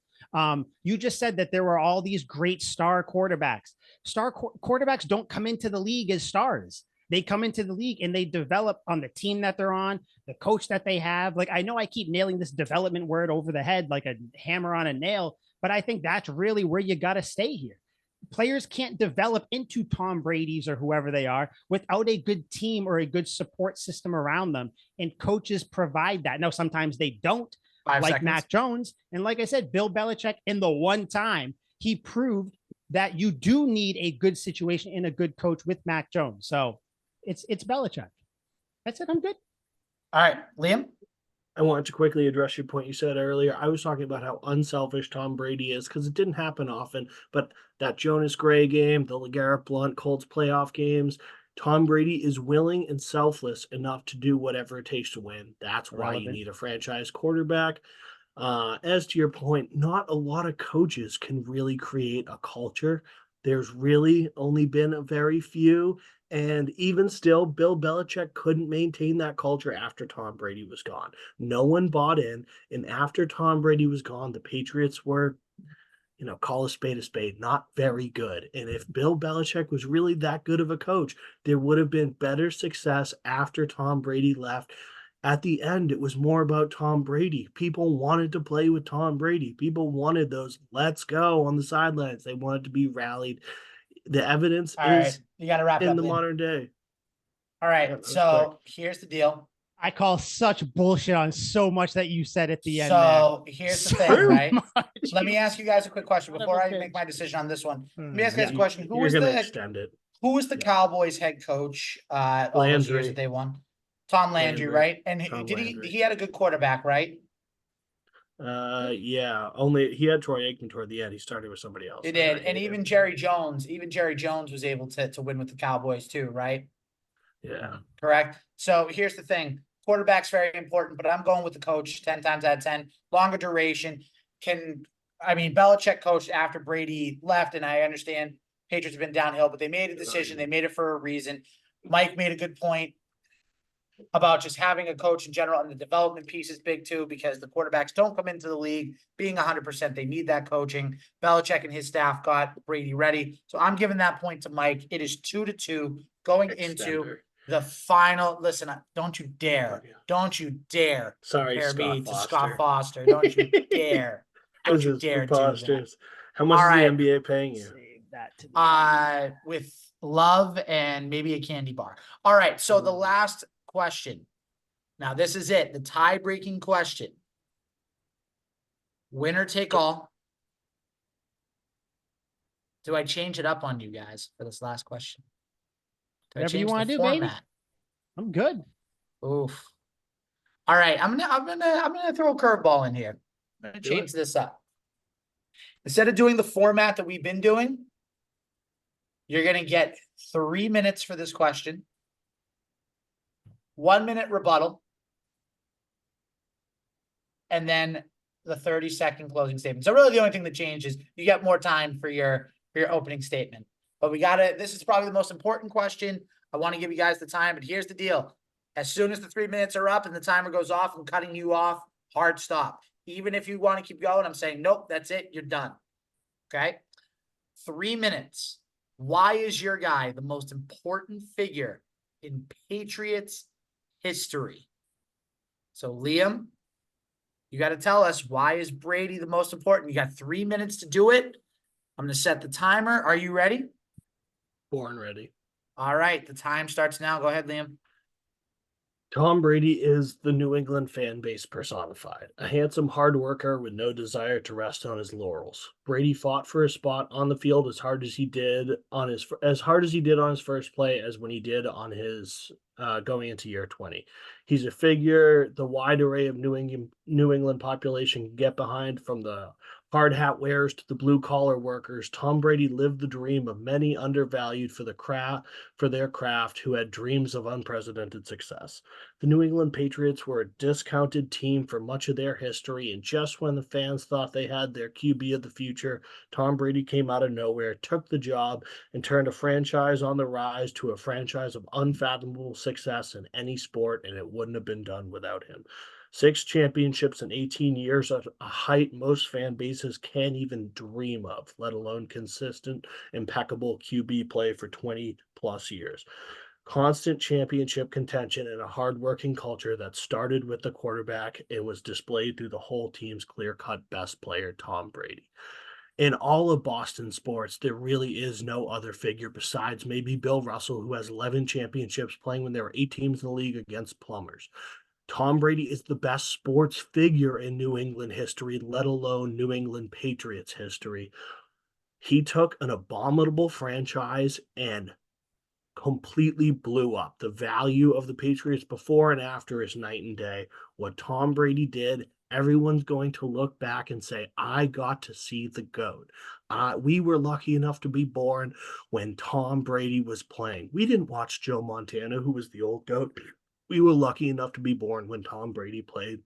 [SPEAKER 1] You just said that there were all these great star quarterbacks. Quarterbacks don't come into the league as stars. They come into the league and they develop on the team that they're on, the coach that they have. Like, I know I keep nailing this development word over the head like a hammer on a nail, but I think that's really where you got to stay here. Players can't develop into Tom Brady's or whoever they are without a good team or a good support system around them. And coaches provide that. Now, sometimes they don't, like Mac Jones. And like I said, Bill Belichick, in the one time, he proved that you do need a good situation and a good coach with Mac Jones. So it's Belichick. That's it. I'm good.
[SPEAKER 3] All right, Liam.
[SPEAKER 2] I wanted to quickly address your point you said earlier. I was talking about how unselfish Tom Brady is because it didn't happen often. But that Jonas Gray game, the LeGarrette Blount Colts playoff games, Tom Brady is willing and selfless enough to do whatever it takes to win. That's why you need a franchise quarterback. As to your point, not a lot of coaches can really create a culture. There's really only been a very few. And even still, Bill Belichick couldn't maintain that culture after Tom Brady was gone. No one bought in. And after Tom Brady was gone, the Patriots were, call a spade, not very good. And if Bill Belichick was really that good of a coach, there would have been better success after Tom Brady left. At the end, it was more about Tom Brady. People wanted to play with Tom Brady. People wanted those let's go on the sidelines. They wanted to be rallied. The evidence is
[SPEAKER 3] you got to wrap
[SPEAKER 2] in
[SPEAKER 3] up
[SPEAKER 2] the modern day.
[SPEAKER 3] All right. So here's the deal.
[SPEAKER 1] I call such bullshit on so much that you said at the end there.
[SPEAKER 3] So here's the
[SPEAKER 1] So
[SPEAKER 3] thing, right?
[SPEAKER 1] much.
[SPEAKER 3] Let me ask you guys a quick question
[SPEAKER 1] Son of
[SPEAKER 3] before
[SPEAKER 1] a
[SPEAKER 3] I make
[SPEAKER 1] bitch.
[SPEAKER 3] my decision on this one. Let me ask you
[SPEAKER 1] Yeah.
[SPEAKER 3] guys a question.
[SPEAKER 2] You're gonna extend it.
[SPEAKER 3] Who was the
[SPEAKER 2] Yeah.
[SPEAKER 3] Cowboys head coach all those years
[SPEAKER 2] Landry.
[SPEAKER 3] that they won? Tom Landry,
[SPEAKER 2] Landry.
[SPEAKER 3] right? And
[SPEAKER 2] Tom
[SPEAKER 3] did
[SPEAKER 2] Landry.
[SPEAKER 3] he had a good quarterback, right?
[SPEAKER 2] Yeah. Only he had Troy Aikman toward the end. He started with somebody else.
[SPEAKER 3] He
[SPEAKER 2] that I
[SPEAKER 3] did. And
[SPEAKER 2] hated.
[SPEAKER 3] even Jerry Jones was able to win with the Cowboys too, right?
[SPEAKER 2] Yeah.
[SPEAKER 3] Correct. So here's the thing. Quarterback's very important, but I'm going with the coach 10 times out of 10. Longer duration. Belichick coached after Brady left, and I understand Patriots have been downhill, but they made a decision. They made it for a reason. Mike made a good point about just having a coach in general, and the development piece is big too, because the quarterbacks don't come into the league being 100%. They need that coaching. Belichick and his staff got Brady ready. So I'm giving that point to Mike. It is 2-2 going into
[SPEAKER 2] Extender.
[SPEAKER 3] the final. Listen, don't you dare. Don't you dare
[SPEAKER 2] Sorry,
[SPEAKER 3] compare
[SPEAKER 2] Scott
[SPEAKER 3] me to
[SPEAKER 2] Foster.
[SPEAKER 3] Scott Foster. Don't you dare. Don't
[SPEAKER 2] This
[SPEAKER 3] you
[SPEAKER 2] is
[SPEAKER 3] dare do that.
[SPEAKER 2] preposterous. How much
[SPEAKER 3] All
[SPEAKER 2] is
[SPEAKER 3] right.
[SPEAKER 2] the NBA paying you?
[SPEAKER 1] Save that to the
[SPEAKER 3] With love and maybe a candy bar. All right. So the last question. Now, this is it. The tie-breaking question. Winner take all. Do I change it up on you guys for this last question?
[SPEAKER 1] Whatever you want to do, baby. I'm good.
[SPEAKER 3] Oof. All right. I'm gonna throw a curveball in here. I'm gonna change this up. Instead of doing the format that we've been doing, you're gonna get 3 minutes for this question. 1 minute rebuttal. And then the 30-second closing statement. So really the only thing that changes, you get more time for your opening statement. But this is probably the most important question. I want to give you guys the time, but here's the deal. As soon as the 3 minutes are up and the timer goes off, I'm cutting you off, hard stop. Even if you want to keep going, I'm saying, nope, that's it, you're done. Okay? 3 minutes. Why is your guy the most important figure in Patriots history? So Liam, you got to tell us, why is Brady the most important? You got 3 minutes to do it. I'm going to set the timer. Are you ready?
[SPEAKER 2] Born ready.
[SPEAKER 3] All right. The time starts now. Go ahead, Liam.
[SPEAKER 2] Tom Brady is the New England fan base personified, a handsome hard worker with no desire to rest on his laurels. Brady fought for his spot on the field as hard as he did on his first play as when he did on his going into year 20. He's a figure the wide array of New England population can get behind, from the hard hat wearers to the blue collar workers. Tom Brady lived the dream of many undervalued for their craft who had dreams of unprecedented success. The New England Patriots were a discounted team for much of their history, and just when the fans thought they had their QB of the future, Tom Brady came out of nowhere, took the job, and turned a franchise on the rise to a franchise of unfathomable success in any sport, and it wouldn't have been done without him. 6 championships in 18 years, at a height most fan bases can't even dream of, let alone consistent, impeccable QB play for 20-plus years. Constant championship contention and a hardworking culture that started with the quarterback and was displayed through the whole team's clear-cut best player, Tom Brady. In all of Boston sports, there really is no other figure besides maybe Bill Russell, who has 11 championships playing when there were 8 teams in the league against plumbers. Tom Brady is the best sports figure in New England history, let alone New England Patriots history. He took an abominable franchise and completely blew up. The value of the Patriots before and after is night and day. What Tom Brady did, everyone's going to look back and say, I got to see the GOAT. We were lucky enough to be born when Tom Brady was playing. We didn't watch Joe Montana, who was the old GOAT. We were lucky enough to be born when Tom Brady played,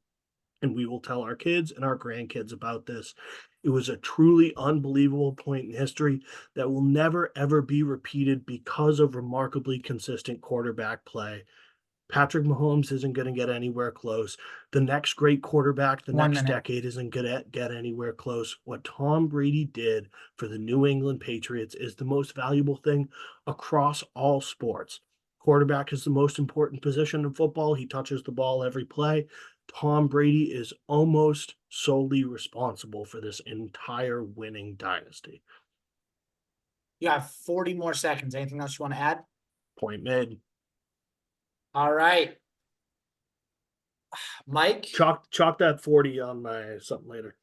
[SPEAKER 2] and we will tell our kids and our grandkids about this. It was a truly unbelievable point in history that will never, ever be repeated because of remarkably consistent quarterback play. Patrick Mahomes isn't going to get anywhere close. The next great quarterback, the next decade, isn't going to get anywhere close. What Tom Brady did for the New England Patriots is the most valuable thing across all sports. Quarterback is the most important position in football. He touches the ball every play. Tom Brady is almost solely responsible for this entire winning dynasty.
[SPEAKER 3] You have 40 more seconds. Anything else you want to add?
[SPEAKER 2] Point made.
[SPEAKER 3] All right. Mike?
[SPEAKER 2] Chalk that 40 on my something later.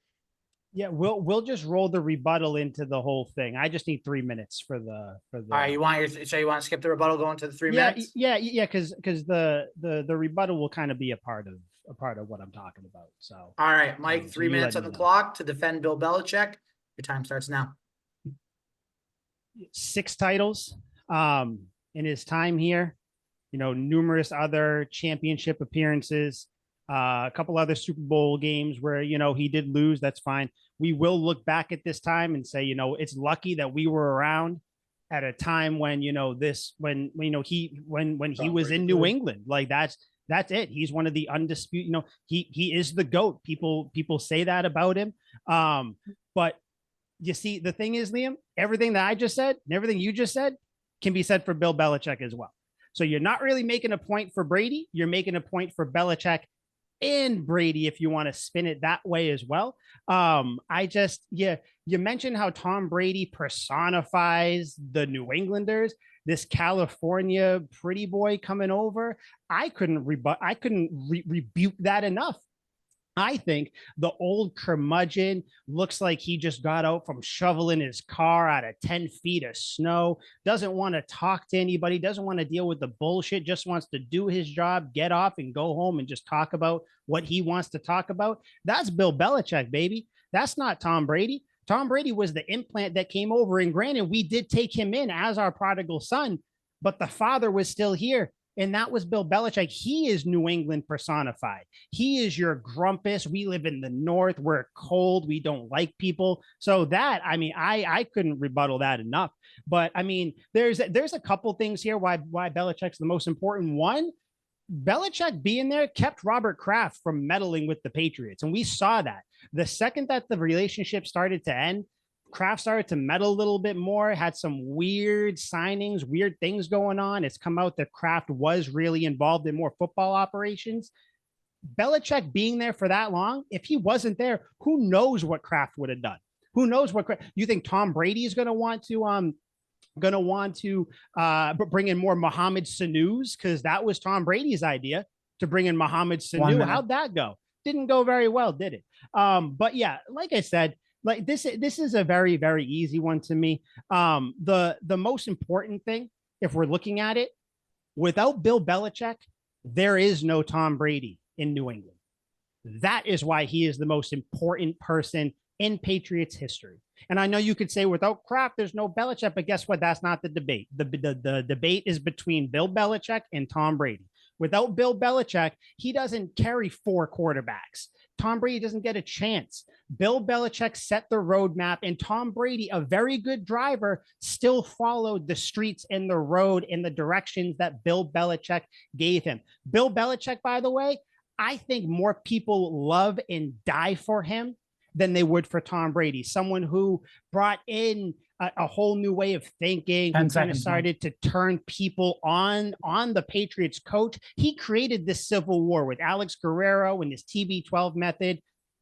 [SPEAKER 1] Yeah, we'll just roll the rebuttal into the whole thing. I just need 3 minutes for the.
[SPEAKER 3] All right, you want to skip the rebuttal, go into the 3 minutes?
[SPEAKER 1] Yeah, because the rebuttal will kind of be a part of what I'm talking about. So
[SPEAKER 3] all right, Mike, 3 minutes on the clock to defend Bill Belichick. Your time starts now.
[SPEAKER 1] 6 titles in his time here, numerous other championship appearances, a couple other Super Bowl games where he did lose. That's fine. We will look back at this time and say, it's lucky that we were around at a time when he was in New England. Like that's it. He's one of the undisputed. He is the GOAT. People say that about him. But you see, the thing is, Liam, everything that I just said and everything you just said can be said for Bill Belichick as well. So you're not really making a point for Brady. You're making a point for Belichick and Brady, if you want to spin it that way as well. You mentioned how Tom Brady personifies the New Englanders, this California pretty boy coming over. I couldn't rebuke that enough. I think the old curmudgeon looks like he just got out from shoveling his car out of 10 feet of snow, doesn't want to talk to anybody, doesn't want to deal with the bullshit, just wants to do his job, get off and go home and just talk about what he wants to talk about. That's Bill Belichick, baby. That's not Tom Brady. Tom Brady was the implant that came over. And granted, we did take him in as our prodigal son, but the father was still here. And that was Bill Belichick. He is New England personified. He is your grumpus. We live in the North. We're cold. We don't like people. So that, I couldn't rebuttal that enough. But there's a couple things here why Belichick's the most important. One, Belichick being there kept Robert Kraft from meddling with the Patriots. And we saw that. The second that the relationship started to end, Kraft started to meddle a little bit more, had some weird signings, weird things going on. It's come out that Kraft was really involved in more football operations. Belichick being there for that long, if he wasn't there, who knows what Kraft would have done? Who knows what you think Tom Brady is going to want to bring in more Mohamed Sanu's, because that was Tom Brady's idea to bring in Mohamed Sanu. How'd that go? Didn't go very well, did it? But yeah, like I said, like this is a very, very easy one to me. The most important thing, if we're looking at it, without Bill Belichick, there is no Tom Brady in New England. That is why he is the most important person in Patriots history. And I know you could say without Kraft, there's no Belichick, but guess what? That's not the debate. The debate is between Bill Belichick and Tom Brady. Without Bill Belichick, he doesn't carry 4 quarterbacks. Tom Brady doesn't get a chance. Bill Belichick set the roadmap, and Tom Brady, a very good driver, still followed the streets and the road in the directions that Bill Belichick gave him. Bill Belichick, by the way, I think more people love and die for him than they would for Tom Brady, someone who brought in a whole new way of thinking, who kind of started to turn people on the Patriots coach. He created this civil war with Alex Guerrero and his TB12 method.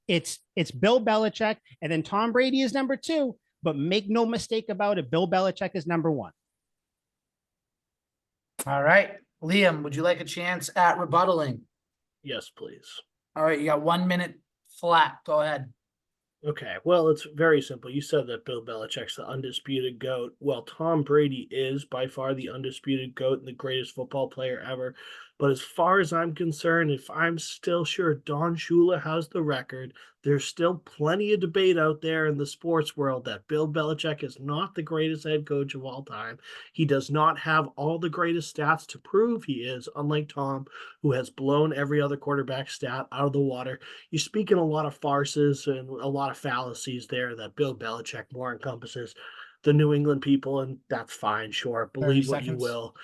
[SPEAKER 1] It's Bill Belichick, and then Tom Brady is number 2, but make no mistake about it, Bill Belichick is number 1.
[SPEAKER 3] All right. Liam, would you like a chance at rebuttaling?
[SPEAKER 2] Yes, please.
[SPEAKER 3] All right, you got 1 minute flat. Go ahead.
[SPEAKER 2] Okay, well, it's very simple. You said that Bill Belichick's the undisputed GOAT. Well, Tom Brady is by far the undisputed GOAT and the greatest football player ever. But as far as I'm concerned, if I'm still sure Don Shula has the record, there's still plenty of debate out there in the sports world that Bill Belichick is not the greatest head coach of all time. He does not have all the greatest stats to prove he is, unlike Tom, who has blown every other quarterback stat out of the water. You're speaking a lot of farces and a lot of fallacies there that Bill Belichick more encompasses the New England people, and that's fine, sure. Believe what you will.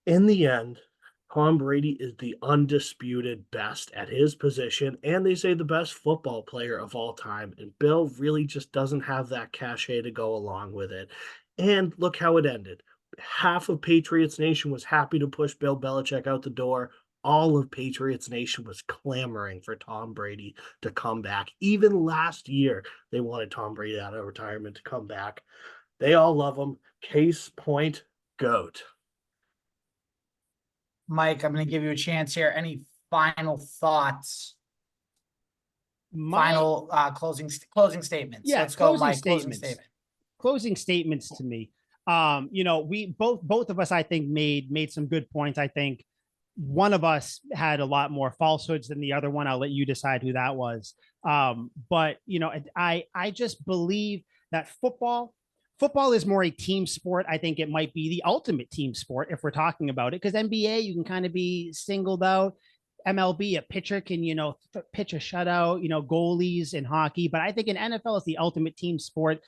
[SPEAKER 2] In the end, Tom Brady is the undisputed best at his position, and they say the best football player of all time. And Bill really just doesn't have that cachet to go along with it. And look how it ended. Half of Patriots Nation was happy to push Bill Belichick out the door. All of Patriots Nation was clamoring for Tom Brady to come back. Even last year, they wanted Tom Brady out of retirement to come back. They all love him. Case point, GOAT.
[SPEAKER 3] Mike, I'm going to give you a chance here. Any final thoughts. Final closing statements.
[SPEAKER 1] Yeah,
[SPEAKER 3] Let's go,
[SPEAKER 1] closing
[SPEAKER 3] Mike. Closing
[SPEAKER 1] statements.
[SPEAKER 3] statement.
[SPEAKER 1] Closing statements to me. We both of us, I think, made some good points. I think one of us had a lot more falsehoods than the other one. I'll let you decide who that was. But I just believe that football is more a team sport. I think it might be the ultimate team sport if we're talking about it, because NBA, you can kind of be singled out. MLB, a pitcher can, pitch a shutout, goalies in hockey. But I think in NFL, it's the ultimate team sport.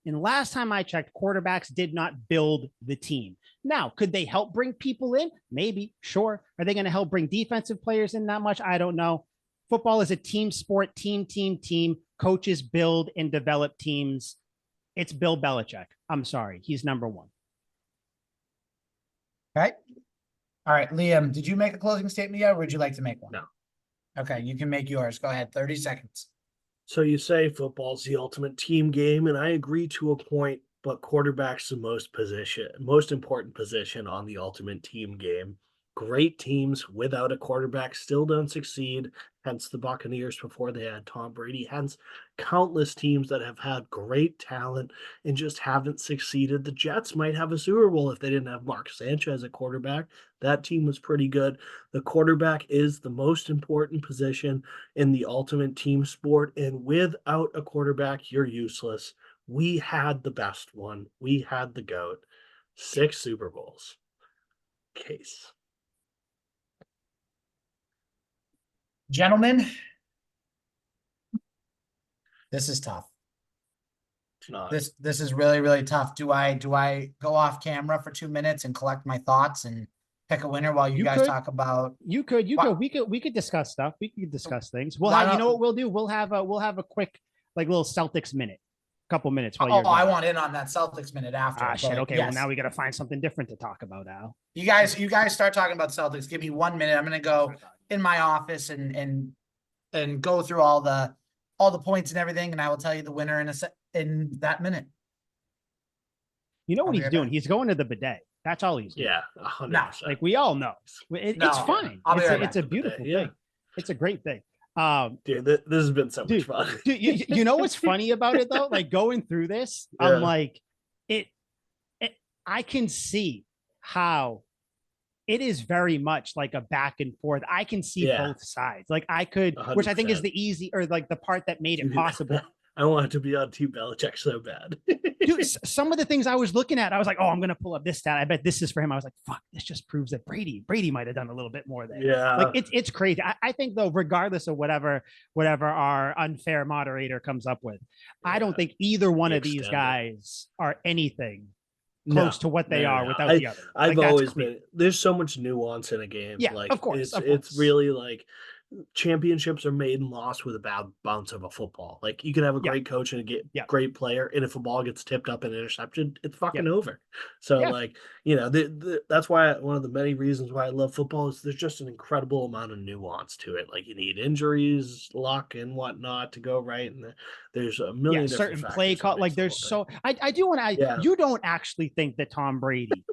[SPEAKER 1] And last time I checked, quarterbacks did not build the team. Now, could they help bring people in? Maybe, sure. Are they going to help bring defensive players in that much? I don't know. Football is a team sport, team. Coaches build and develop teams. It's Bill Belichick. I'm sorry. He's number one.
[SPEAKER 3] Okay. All right, Liam, did you make a closing statement yet, or would you like to make one?
[SPEAKER 2] No.
[SPEAKER 3] Okay, you can make yours. Go ahead. 30 seconds.
[SPEAKER 2] So you say football's the ultimate team game, and I agree to a point, but quarterback's the most important position on the ultimate team game. Great teams without a quarterback still don't succeed. Hence the Buccaneers before they had Tom Brady. Hence countless teams that have had great talent and just haven't succeeded. The Jets might have a Super Bowl if they didn't have Mark Sanchez at quarterback. That team was pretty good. The quarterback is the most important position in the ultimate team sport. And without a quarterback, you're useless. We had the best one. We had the GOAT. 6 Super Bowls. Case.
[SPEAKER 3] Gentlemen, this is tough.
[SPEAKER 2] It's not.
[SPEAKER 3] This is really, really tough. Do I go off camera for 2 minutes and collect my thoughts and pick a winner while you guys talk about?
[SPEAKER 1] You could. We could discuss stuff. We could discuss things. Well, you know what we'll do? We'll have a quick little Celtics minute, couple minutes while you're gone.
[SPEAKER 3] I want in on that Celtics minute after.
[SPEAKER 1] Shit. Okay. Yes. Well, now we got to find something different to talk about, Al.
[SPEAKER 3] You guys start talking about Celtics. Give me 1 minute. I'm gonna go in my office and go through all the points and everything, and I will tell you the winner in that minute.
[SPEAKER 1] You know what he's doing? He's going to the bidet. That's all he's doing.
[SPEAKER 2] Yeah, 100%.
[SPEAKER 1] Like we all know. It's fine. It's a beautiful thing. It's a great thing.
[SPEAKER 2] Dude, this has been so much fun.
[SPEAKER 1] Dude, you know what's funny about it though? Like going through this, I'm like, I can see how it is very much like a back and forth. I can see both sides. Like I could, 100%. Which I think is the part that made it possible.
[SPEAKER 2] I want to be on Team Belichick so bad.
[SPEAKER 1] Dude, some of the things I was looking at, I was like, oh, I'm going to pull up this stat. I bet this is for him. I was like, fuck, this just proves that Brady might have done a little bit more there.
[SPEAKER 2] Yeah.
[SPEAKER 1] Like it's crazy. I think though, regardless of whatever our unfair moderator comes up with, I don't think either one of these guys are anything close to what they are without the other.
[SPEAKER 2] I've always been, there's so much nuance in a game.
[SPEAKER 1] Yeah,
[SPEAKER 2] like,
[SPEAKER 1] of course.
[SPEAKER 2] It's really like championships are made and lost with a bad bounce of a football. Like you can have a great coach and a great player, and if a ball gets tipped up and intercepted, it's fucking over. So like, that's why one of the many reasons why I love football is there's just an incredible amount of nuance to it. Like you need injuries, luck, and whatnot to go right, and there's a million
[SPEAKER 1] certain play call. Like there's so I do want to. You don't actually think that Tom Brady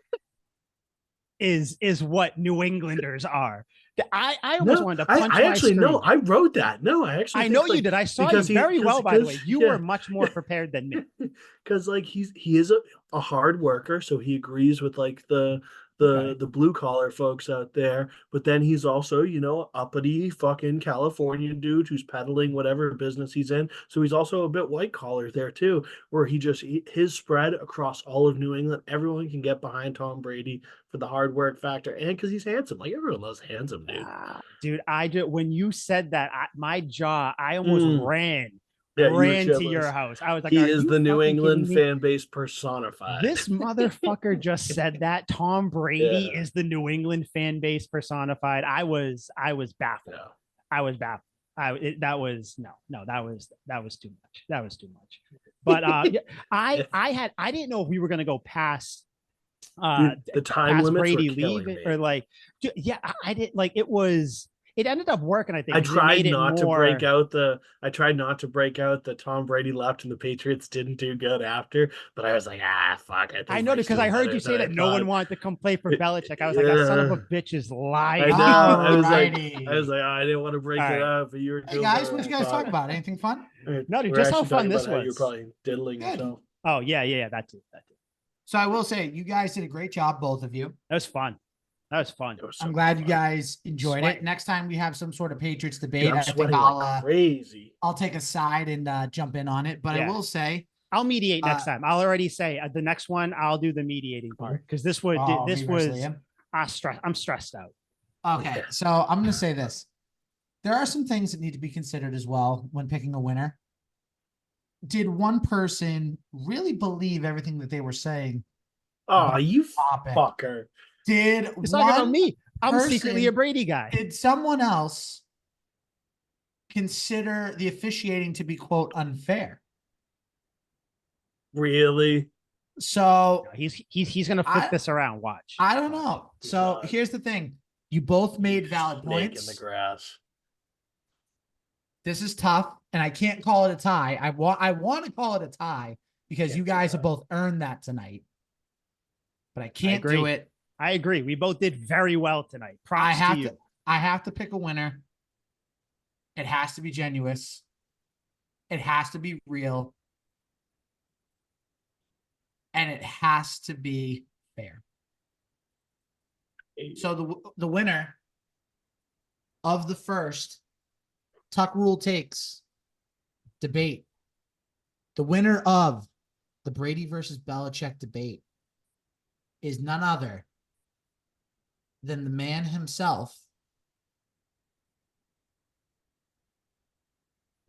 [SPEAKER 1] is what New Englanders are. I almost wanted to punch
[SPEAKER 2] I actually
[SPEAKER 1] my screen.
[SPEAKER 2] No, I wrote that. No, I actually
[SPEAKER 1] I know you did. I saw you very well, by the way. You were much more prepared than me.
[SPEAKER 2] Because like he is a hard worker, so he agrees with like the blue collar folks out there, but then he's also, uppity fucking Californian dude who's peddling whatever business he's in. So he's also a bit white collar there too, where his spread across all of New England, everyone can get behind Tom Brady for the hard work factor and because he's handsome. Like everyone loves handsome, dude.
[SPEAKER 1] Dude, when you said that, my jaw, I almost ran to your house. I was like,
[SPEAKER 2] he is the New England fan base personified.
[SPEAKER 1] This motherfucker just said that. Tom Brady is the New England fan base personified. I was baffled. Yeah. I was baffled. That was too much. That was too much. But I didn't know if we were gonna go past
[SPEAKER 2] the time limits
[SPEAKER 1] Brady
[SPEAKER 2] were killing
[SPEAKER 1] leave
[SPEAKER 2] me.
[SPEAKER 1] or like, I didn't like it was. it ended up working. I think
[SPEAKER 2] I
[SPEAKER 1] 'cause it
[SPEAKER 2] tried
[SPEAKER 1] made it
[SPEAKER 2] not to
[SPEAKER 1] more-
[SPEAKER 2] break out the. I tried not to break out the Tom Brady left and the Patriots didn't do good after. But I was like, fuck it.
[SPEAKER 1] I know because I heard you say that no one wanted to come play for Belichick. I was like, that son of a bitch is
[SPEAKER 2] I
[SPEAKER 1] lying.
[SPEAKER 2] know. I was like,
[SPEAKER 3] Alrighty.
[SPEAKER 2] I didn't want to break
[SPEAKER 1] All
[SPEAKER 2] it
[SPEAKER 1] right.
[SPEAKER 2] up. But you were.
[SPEAKER 3] Hey guys, what you guys talk about? Anything fun?
[SPEAKER 1] No, dude,
[SPEAKER 2] We're
[SPEAKER 1] just how
[SPEAKER 2] actually
[SPEAKER 1] fun
[SPEAKER 2] talking
[SPEAKER 1] this
[SPEAKER 2] about how You're
[SPEAKER 1] was.
[SPEAKER 2] probably diddling
[SPEAKER 3] Good.
[SPEAKER 2] yourself.
[SPEAKER 1] Oh yeah, that too.
[SPEAKER 3] So I will say, you guys did a great job, both of you.
[SPEAKER 1] That was fun. That was fun.
[SPEAKER 2] It was so
[SPEAKER 3] I'm glad
[SPEAKER 2] fun.
[SPEAKER 3] you guys enjoyed
[SPEAKER 1] Sweating.
[SPEAKER 3] it. Next time we have some sort of Patriots debate,
[SPEAKER 2] Dude, I'm
[SPEAKER 3] I think
[SPEAKER 2] sweating like crazy.
[SPEAKER 3] I'll take a side and jump in on it. But I
[SPEAKER 1] Yeah.
[SPEAKER 3] will say,
[SPEAKER 1] I'll mediate next time. I'll already say the next one. I'll do the mediating part because this was
[SPEAKER 3] me versus Liam.
[SPEAKER 1] I'm stressed out.
[SPEAKER 3] Okay,
[SPEAKER 2] Yeah.
[SPEAKER 3] so I'm going to say this. There are some things that need to be considered as well when picking a winner. Did one person really believe everything that they were saying?
[SPEAKER 2] Oh, you
[SPEAKER 3] Topic.
[SPEAKER 2] fucker.
[SPEAKER 3] Did
[SPEAKER 1] It's not about
[SPEAKER 3] one
[SPEAKER 1] me. I'm
[SPEAKER 3] person-
[SPEAKER 1] secretly a Brady guy.
[SPEAKER 3] Did someone else consider the officiating to be, quote, unfair?
[SPEAKER 2] Really?
[SPEAKER 3] So
[SPEAKER 1] He's gonna flip this around. Watch.
[SPEAKER 3] I don't know.
[SPEAKER 2] He's
[SPEAKER 3] So
[SPEAKER 2] not.
[SPEAKER 3] here's the thing. You both made valid
[SPEAKER 2] Snake
[SPEAKER 3] points.
[SPEAKER 2] in the grass.
[SPEAKER 3] This is tough, and I can't call it a tie. I want to call it a tie because you guys have both earned that tonight. But I can't do
[SPEAKER 1] agree.
[SPEAKER 3] it.
[SPEAKER 1] I agree. We both did very well tonight. Props to you.
[SPEAKER 3] I have to pick a winner. It has to be genuine. It has to be real. And it has to be fair. So the winner of the first Tuck Rule Takes debate, the winner of the Brady versus Belichick debate is none other than the man himself,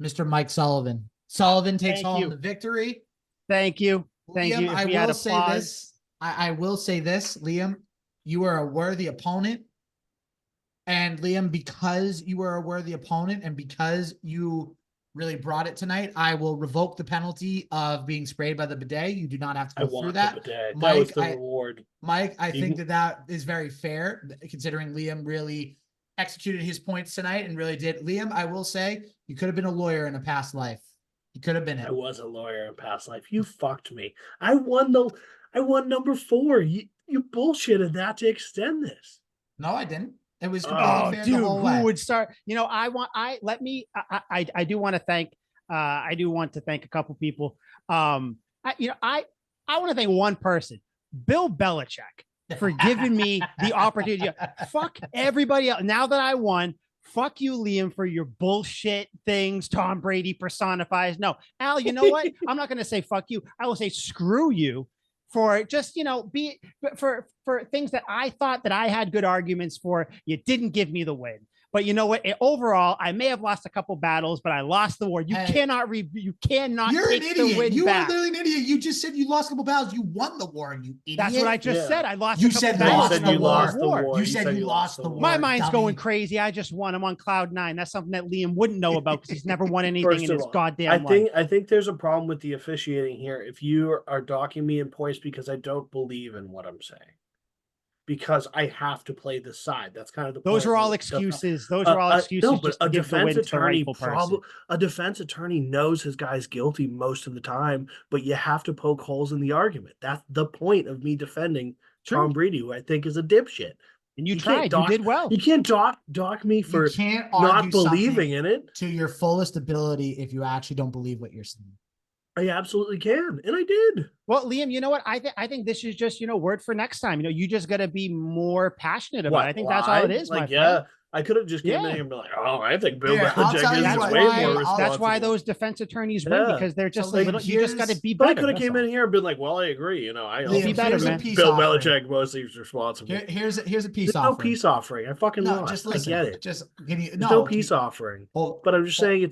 [SPEAKER 3] Mr. Mike Sullivan. Sullivan takes home the victory.
[SPEAKER 1] Thank you. Thank
[SPEAKER 3] Liam,
[SPEAKER 1] you. If
[SPEAKER 3] I
[SPEAKER 1] we had
[SPEAKER 3] will say
[SPEAKER 1] applause-
[SPEAKER 3] this. I will say this, Liam, you are a worthy opponent. And Liam, because you were a worthy opponent and because you really brought it tonight, I will revoke the penalty of being sprayed by the bidet. You do not have to go through that.
[SPEAKER 2] Bidet.
[SPEAKER 3] Mike,
[SPEAKER 2] That was the reward.
[SPEAKER 3] Mike, I think that is very fair, considering Liam really executed his points tonight and really did. Liam, I will say, you could have been a lawyer in a past life. You could have been it.
[SPEAKER 2] I was a lawyer in past life. You fucked me. I won number 4. You bullshitted that to extend this.
[SPEAKER 3] No, I didn't. It was completely fair
[SPEAKER 1] dude,
[SPEAKER 3] the whole way.
[SPEAKER 1] who would start? I do want to thank a couple people. I want to thank one person, Bill Belichick, for giving me the opportunity. Fuck everybody else. Now that I won, fuck you, Liam, for your bullshit things. Tom Brady personifies. No, Al, you know what? I'm not going to say fuck you. I will say screw you for just, for things that I thought that I had good arguments for. You didn't give me the win. But you know what? Overall, I may have lost a couple battles, but I lost the war. You cannot take the win
[SPEAKER 3] You
[SPEAKER 1] back.
[SPEAKER 3] are literally an idiot. You just said you lost a couple battles. You won the war, you idiot.
[SPEAKER 1] That's what I just said. I lost.
[SPEAKER 3] You
[SPEAKER 1] a couple
[SPEAKER 3] said
[SPEAKER 1] battles
[SPEAKER 3] lost
[SPEAKER 1] in
[SPEAKER 3] the war. You said you lost the war.
[SPEAKER 1] My mind's
[SPEAKER 3] dummy.
[SPEAKER 1] going crazy. I just won. I'm on cloud 9. That's something that Liam wouldn't know about because he's never won anything in his goddamn life.
[SPEAKER 2] I think there's a problem with the officiating here. If you are docking me in points because I don't believe in what I'm saying, because I have to play the side. That's kind of the point.
[SPEAKER 1] Those are all excuses. Those are all excuses.
[SPEAKER 2] No, but
[SPEAKER 1] just to give the win to the rightful person.
[SPEAKER 2] A defense attorney knows his guy's guilty most of the time, but you have to poke holes in the argument. That's the point of me defending Tom Brady, who I think is a dipshit.
[SPEAKER 1] And you tried. You did well.
[SPEAKER 2] You can't dock me for not believing in it
[SPEAKER 3] to your fullest ability if you actually don't believe what you're saying.
[SPEAKER 2] I absolutely can, and I did.
[SPEAKER 1] Well, Liam, you know what? I think this is just word for next time. You just got to be more passionate about it. I think that's all it is, my friend.
[SPEAKER 2] I could have just came in here and been like, "Oh, I think Bill Belichick is way more responsible."
[SPEAKER 1] That's why those defense attorneys win because they're just a little. You just got to be
[SPEAKER 2] better.
[SPEAKER 1] But
[SPEAKER 2] I could have came in here and been like, "Well, I agree. I
[SPEAKER 1] be better, man."
[SPEAKER 2] Bill Belichick mostly is responsible.
[SPEAKER 3] Here's a peace
[SPEAKER 2] offering. No peace offering. I fucking lost.
[SPEAKER 3] Just listen.
[SPEAKER 2] I get it.
[SPEAKER 3] Just
[SPEAKER 2] no peace offering. But I'm just saying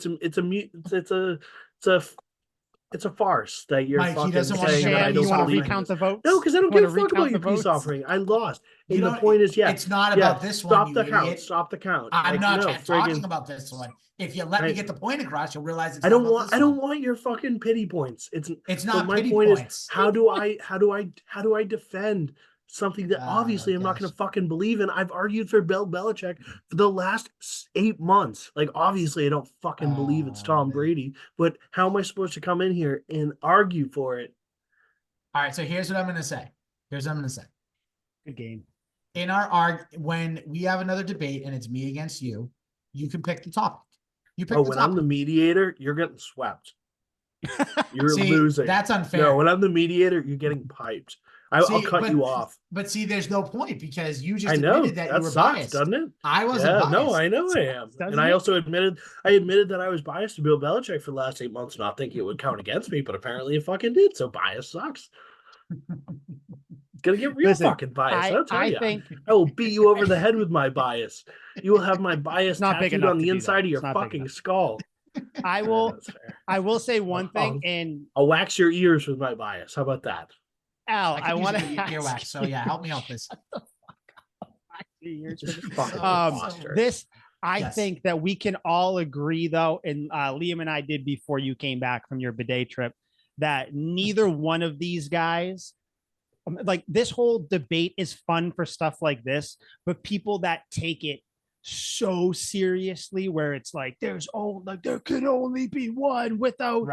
[SPEAKER 2] it's a farce that you're fucking saying that I don't
[SPEAKER 1] you want to recount the votes?
[SPEAKER 2] No, because I don't give a fuck about your peace offering. I lost. And the point is,
[SPEAKER 3] it's not about this one.
[SPEAKER 2] Stop the count. Stop the count.
[SPEAKER 3] I'm not talking about this one. If you let me get the point across, you'll realize it's I
[SPEAKER 2] don't want your fucking pity points. It's
[SPEAKER 3] not
[SPEAKER 2] my
[SPEAKER 3] pity
[SPEAKER 2] point
[SPEAKER 3] points.
[SPEAKER 2] is how do I defend something that obviously I'm not going
[SPEAKER 3] Yes.
[SPEAKER 2] to fucking believe in. I've argued for Bill Belichick for the last 8 months. Like, obviously, I don't fucking believe it's Tom
[SPEAKER 3] man.
[SPEAKER 2] Brady, but how am I supposed to come in here and argue for it?
[SPEAKER 3] All right, so here's what I'm going to say.
[SPEAKER 1] Good game.
[SPEAKER 3] In our when we have another debate and it's me against you, you can pick the topic. You pick
[SPEAKER 2] Oh,
[SPEAKER 3] the
[SPEAKER 2] when
[SPEAKER 3] topic.
[SPEAKER 2] I'm the mediator, you're getting swept. You're
[SPEAKER 3] See,
[SPEAKER 2] losing.
[SPEAKER 3] that's unfair.
[SPEAKER 2] No, when I'm the mediator, you're getting piped. I'll cut you off.
[SPEAKER 3] But see, there's no point because you just
[SPEAKER 2] I know
[SPEAKER 3] admitted that you were
[SPEAKER 2] sucks,
[SPEAKER 3] biased.
[SPEAKER 2] doesn't it?
[SPEAKER 3] I wasn't biased.
[SPEAKER 2] No, I know I am, and I also admitted that I was biased to Bill Belichick for the last 8 months, not thinking it would count against me, but apparently it fucking did. So bias sucks. It's gonna get real fucking biased. I'll tell you. I will beat you over the head with my bias. You will have my bias tattooed on the inside of your fucking skull.
[SPEAKER 1] I will say one thing, and
[SPEAKER 2] I'll wax your ears with my bias. How about that?
[SPEAKER 3] Al,
[SPEAKER 1] I want to
[SPEAKER 3] earwax. So yeah, help me out this.
[SPEAKER 1] I think that we can all agree, though, and Liam and I did before you came back from your bidet trip, that neither one of these guys, like, this whole debate is fun for stuff like this, but people that take it so seriously, where it's like there can only be one without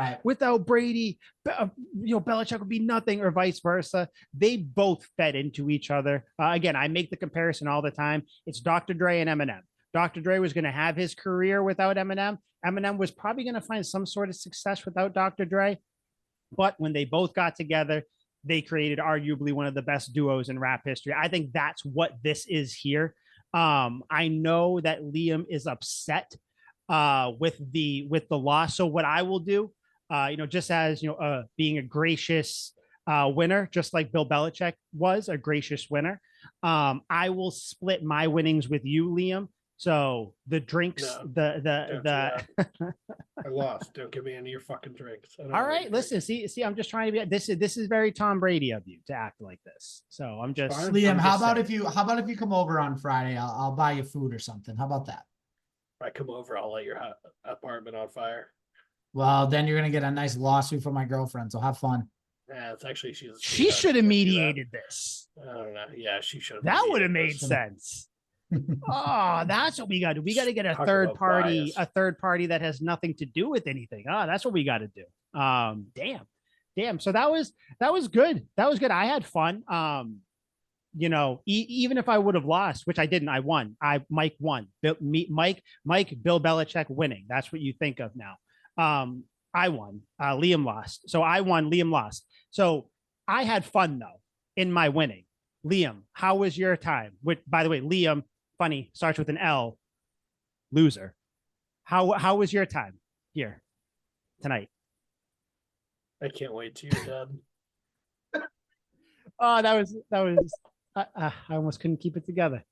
[SPEAKER 1] Brady, Belichick would be nothing, or vice versa. They both fed into each other. Again, I make the comparison all the time. It's Dr. Dre and Eminem. Dr. Dre was going to have his career without Eminem. Eminem was probably going to find some sort of success without Dr. Dre. But when they both got together, they created arguably one of the best duos in rap history. I think that's what this is here. I know that Liam is upset with the loss. So what I will do, just as being a gracious winner, just like Bill Belichick was a gracious winner, I will split my winnings with you, Liam. So the drinks, I
[SPEAKER 2] lost. Don't give me any of your fucking drinks.
[SPEAKER 1] All right, listen, see, I'm just trying to be. This is very Tom Brady of you to act like this. So I'm just
[SPEAKER 3] Liam. How about if you come over on Friday? I'll buy you food or something. How about that?
[SPEAKER 2] If I come over, I'll light your apartment on fire.
[SPEAKER 3] Well, then you're gonna get a nice lawsuit from my girlfriend. So have fun.
[SPEAKER 2] Yeah, it's actually
[SPEAKER 1] she should have mediated this.
[SPEAKER 2] I don't know. Yeah, she should have.
[SPEAKER 1] That would have made sense. Oh, that's what we got to do. We got to get a third party that has nothing to do with anything. That's what we got to do. Damn. So that was good. That was good. I had fun. Even if I would have lost, which I didn't, I won. Mike won. Mike, Bill Belichick winning. That's what you think of now. I won. Liam lost. So I won. Liam lost. So I had fun though in my winning. Liam, how was your time? Which, by the way, Liam, funny, starts with an L. Loser. How was your time here tonight?
[SPEAKER 2] I can't wait to your dad.
[SPEAKER 1] Oh, that was. I almost couldn't keep it together.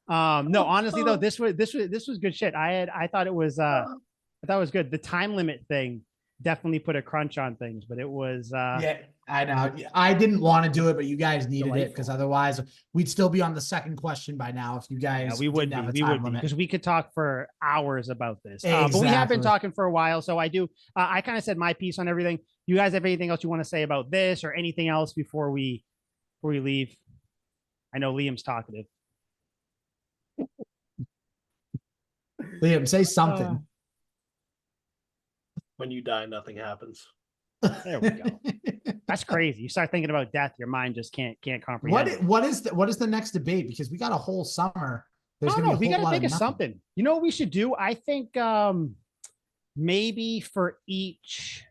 [SPEAKER 1] No, honestly though, this was good shit. I thought it was good. The time limit thing definitely put a crunch on things, but it was
[SPEAKER 3] yeah, I know. I didn't want to do it, but you guys needed it because otherwise we'd still be on the second question by now if you guys
[SPEAKER 1] we would because we could talk for hours about this.
[SPEAKER 3] Exactly.
[SPEAKER 1] But we have been talking for a while, so I do I kind of said my piece on everything. You guys have anything else you want to say about this or anything else before we leave? I know Liam's talkative.
[SPEAKER 3] Liam, say something.
[SPEAKER 2] When you die, nothing happens.
[SPEAKER 1] There we go. That's crazy. You start thinking about death, your mind just can't comprehend.
[SPEAKER 3] What is the next debate? Because we got a whole summer.
[SPEAKER 1] We got to think of something. You know what we should do? I think maybe for each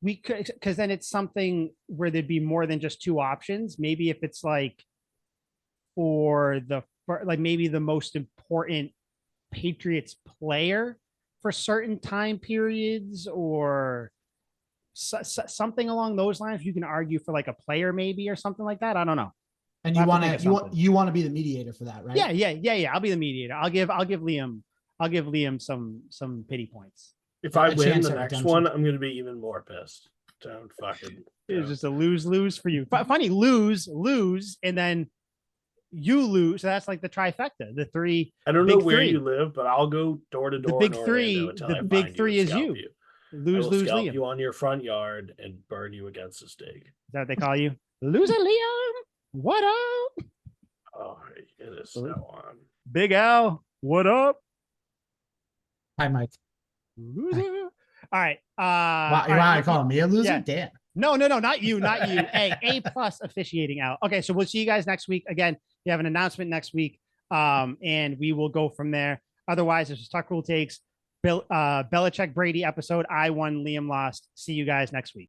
[SPEAKER 1] we could, because then it's something where there'd be more than just two options. Maybe if it's like maybe the most important Patriots player for certain time periods or something along those lines. You can argue for like a player maybe or something like that. I don't know.
[SPEAKER 3] And you want to be the mediator for that, right?
[SPEAKER 1] Yeah. I'll be the mediator. I'll give Liam some pity points.
[SPEAKER 2] If I win the next one, I'm going to be even more pissed. Don't fucking.
[SPEAKER 1] It's just a lose for you. Funny, lose, and then you lose. So that's like the trifecta. The three.
[SPEAKER 2] I don't know where you live, but I'll go door to door.
[SPEAKER 1] The big three is you. Lose, Liam.
[SPEAKER 2] You on your front yard and burn you against a stake.
[SPEAKER 1] Is that what they call you? Loser Liam. What up?
[SPEAKER 2] Oh, it is so on.
[SPEAKER 1] Big Al, what up?
[SPEAKER 3] Hi, Mike.
[SPEAKER 1] Loser. All right.
[SPEAKER 3] Wow,
[SPEAKER 1] all
[SPEAKER 3] you
[SPEAKER 1] right,
[SPEAKER 3] want to call me a loser?
[SPEAKER 1] yeah.
[SPEAKER 3] Damn.
[SPEAKER 1] No, not you, not you. A plus officiating out. Okay, so we'll see you guys next week. Again, we have an announcement next week, and we will go from there. Otherwise, this is Talk Cool Takes, Belichick Brady episode. I won, Liam lost. See you guys next week.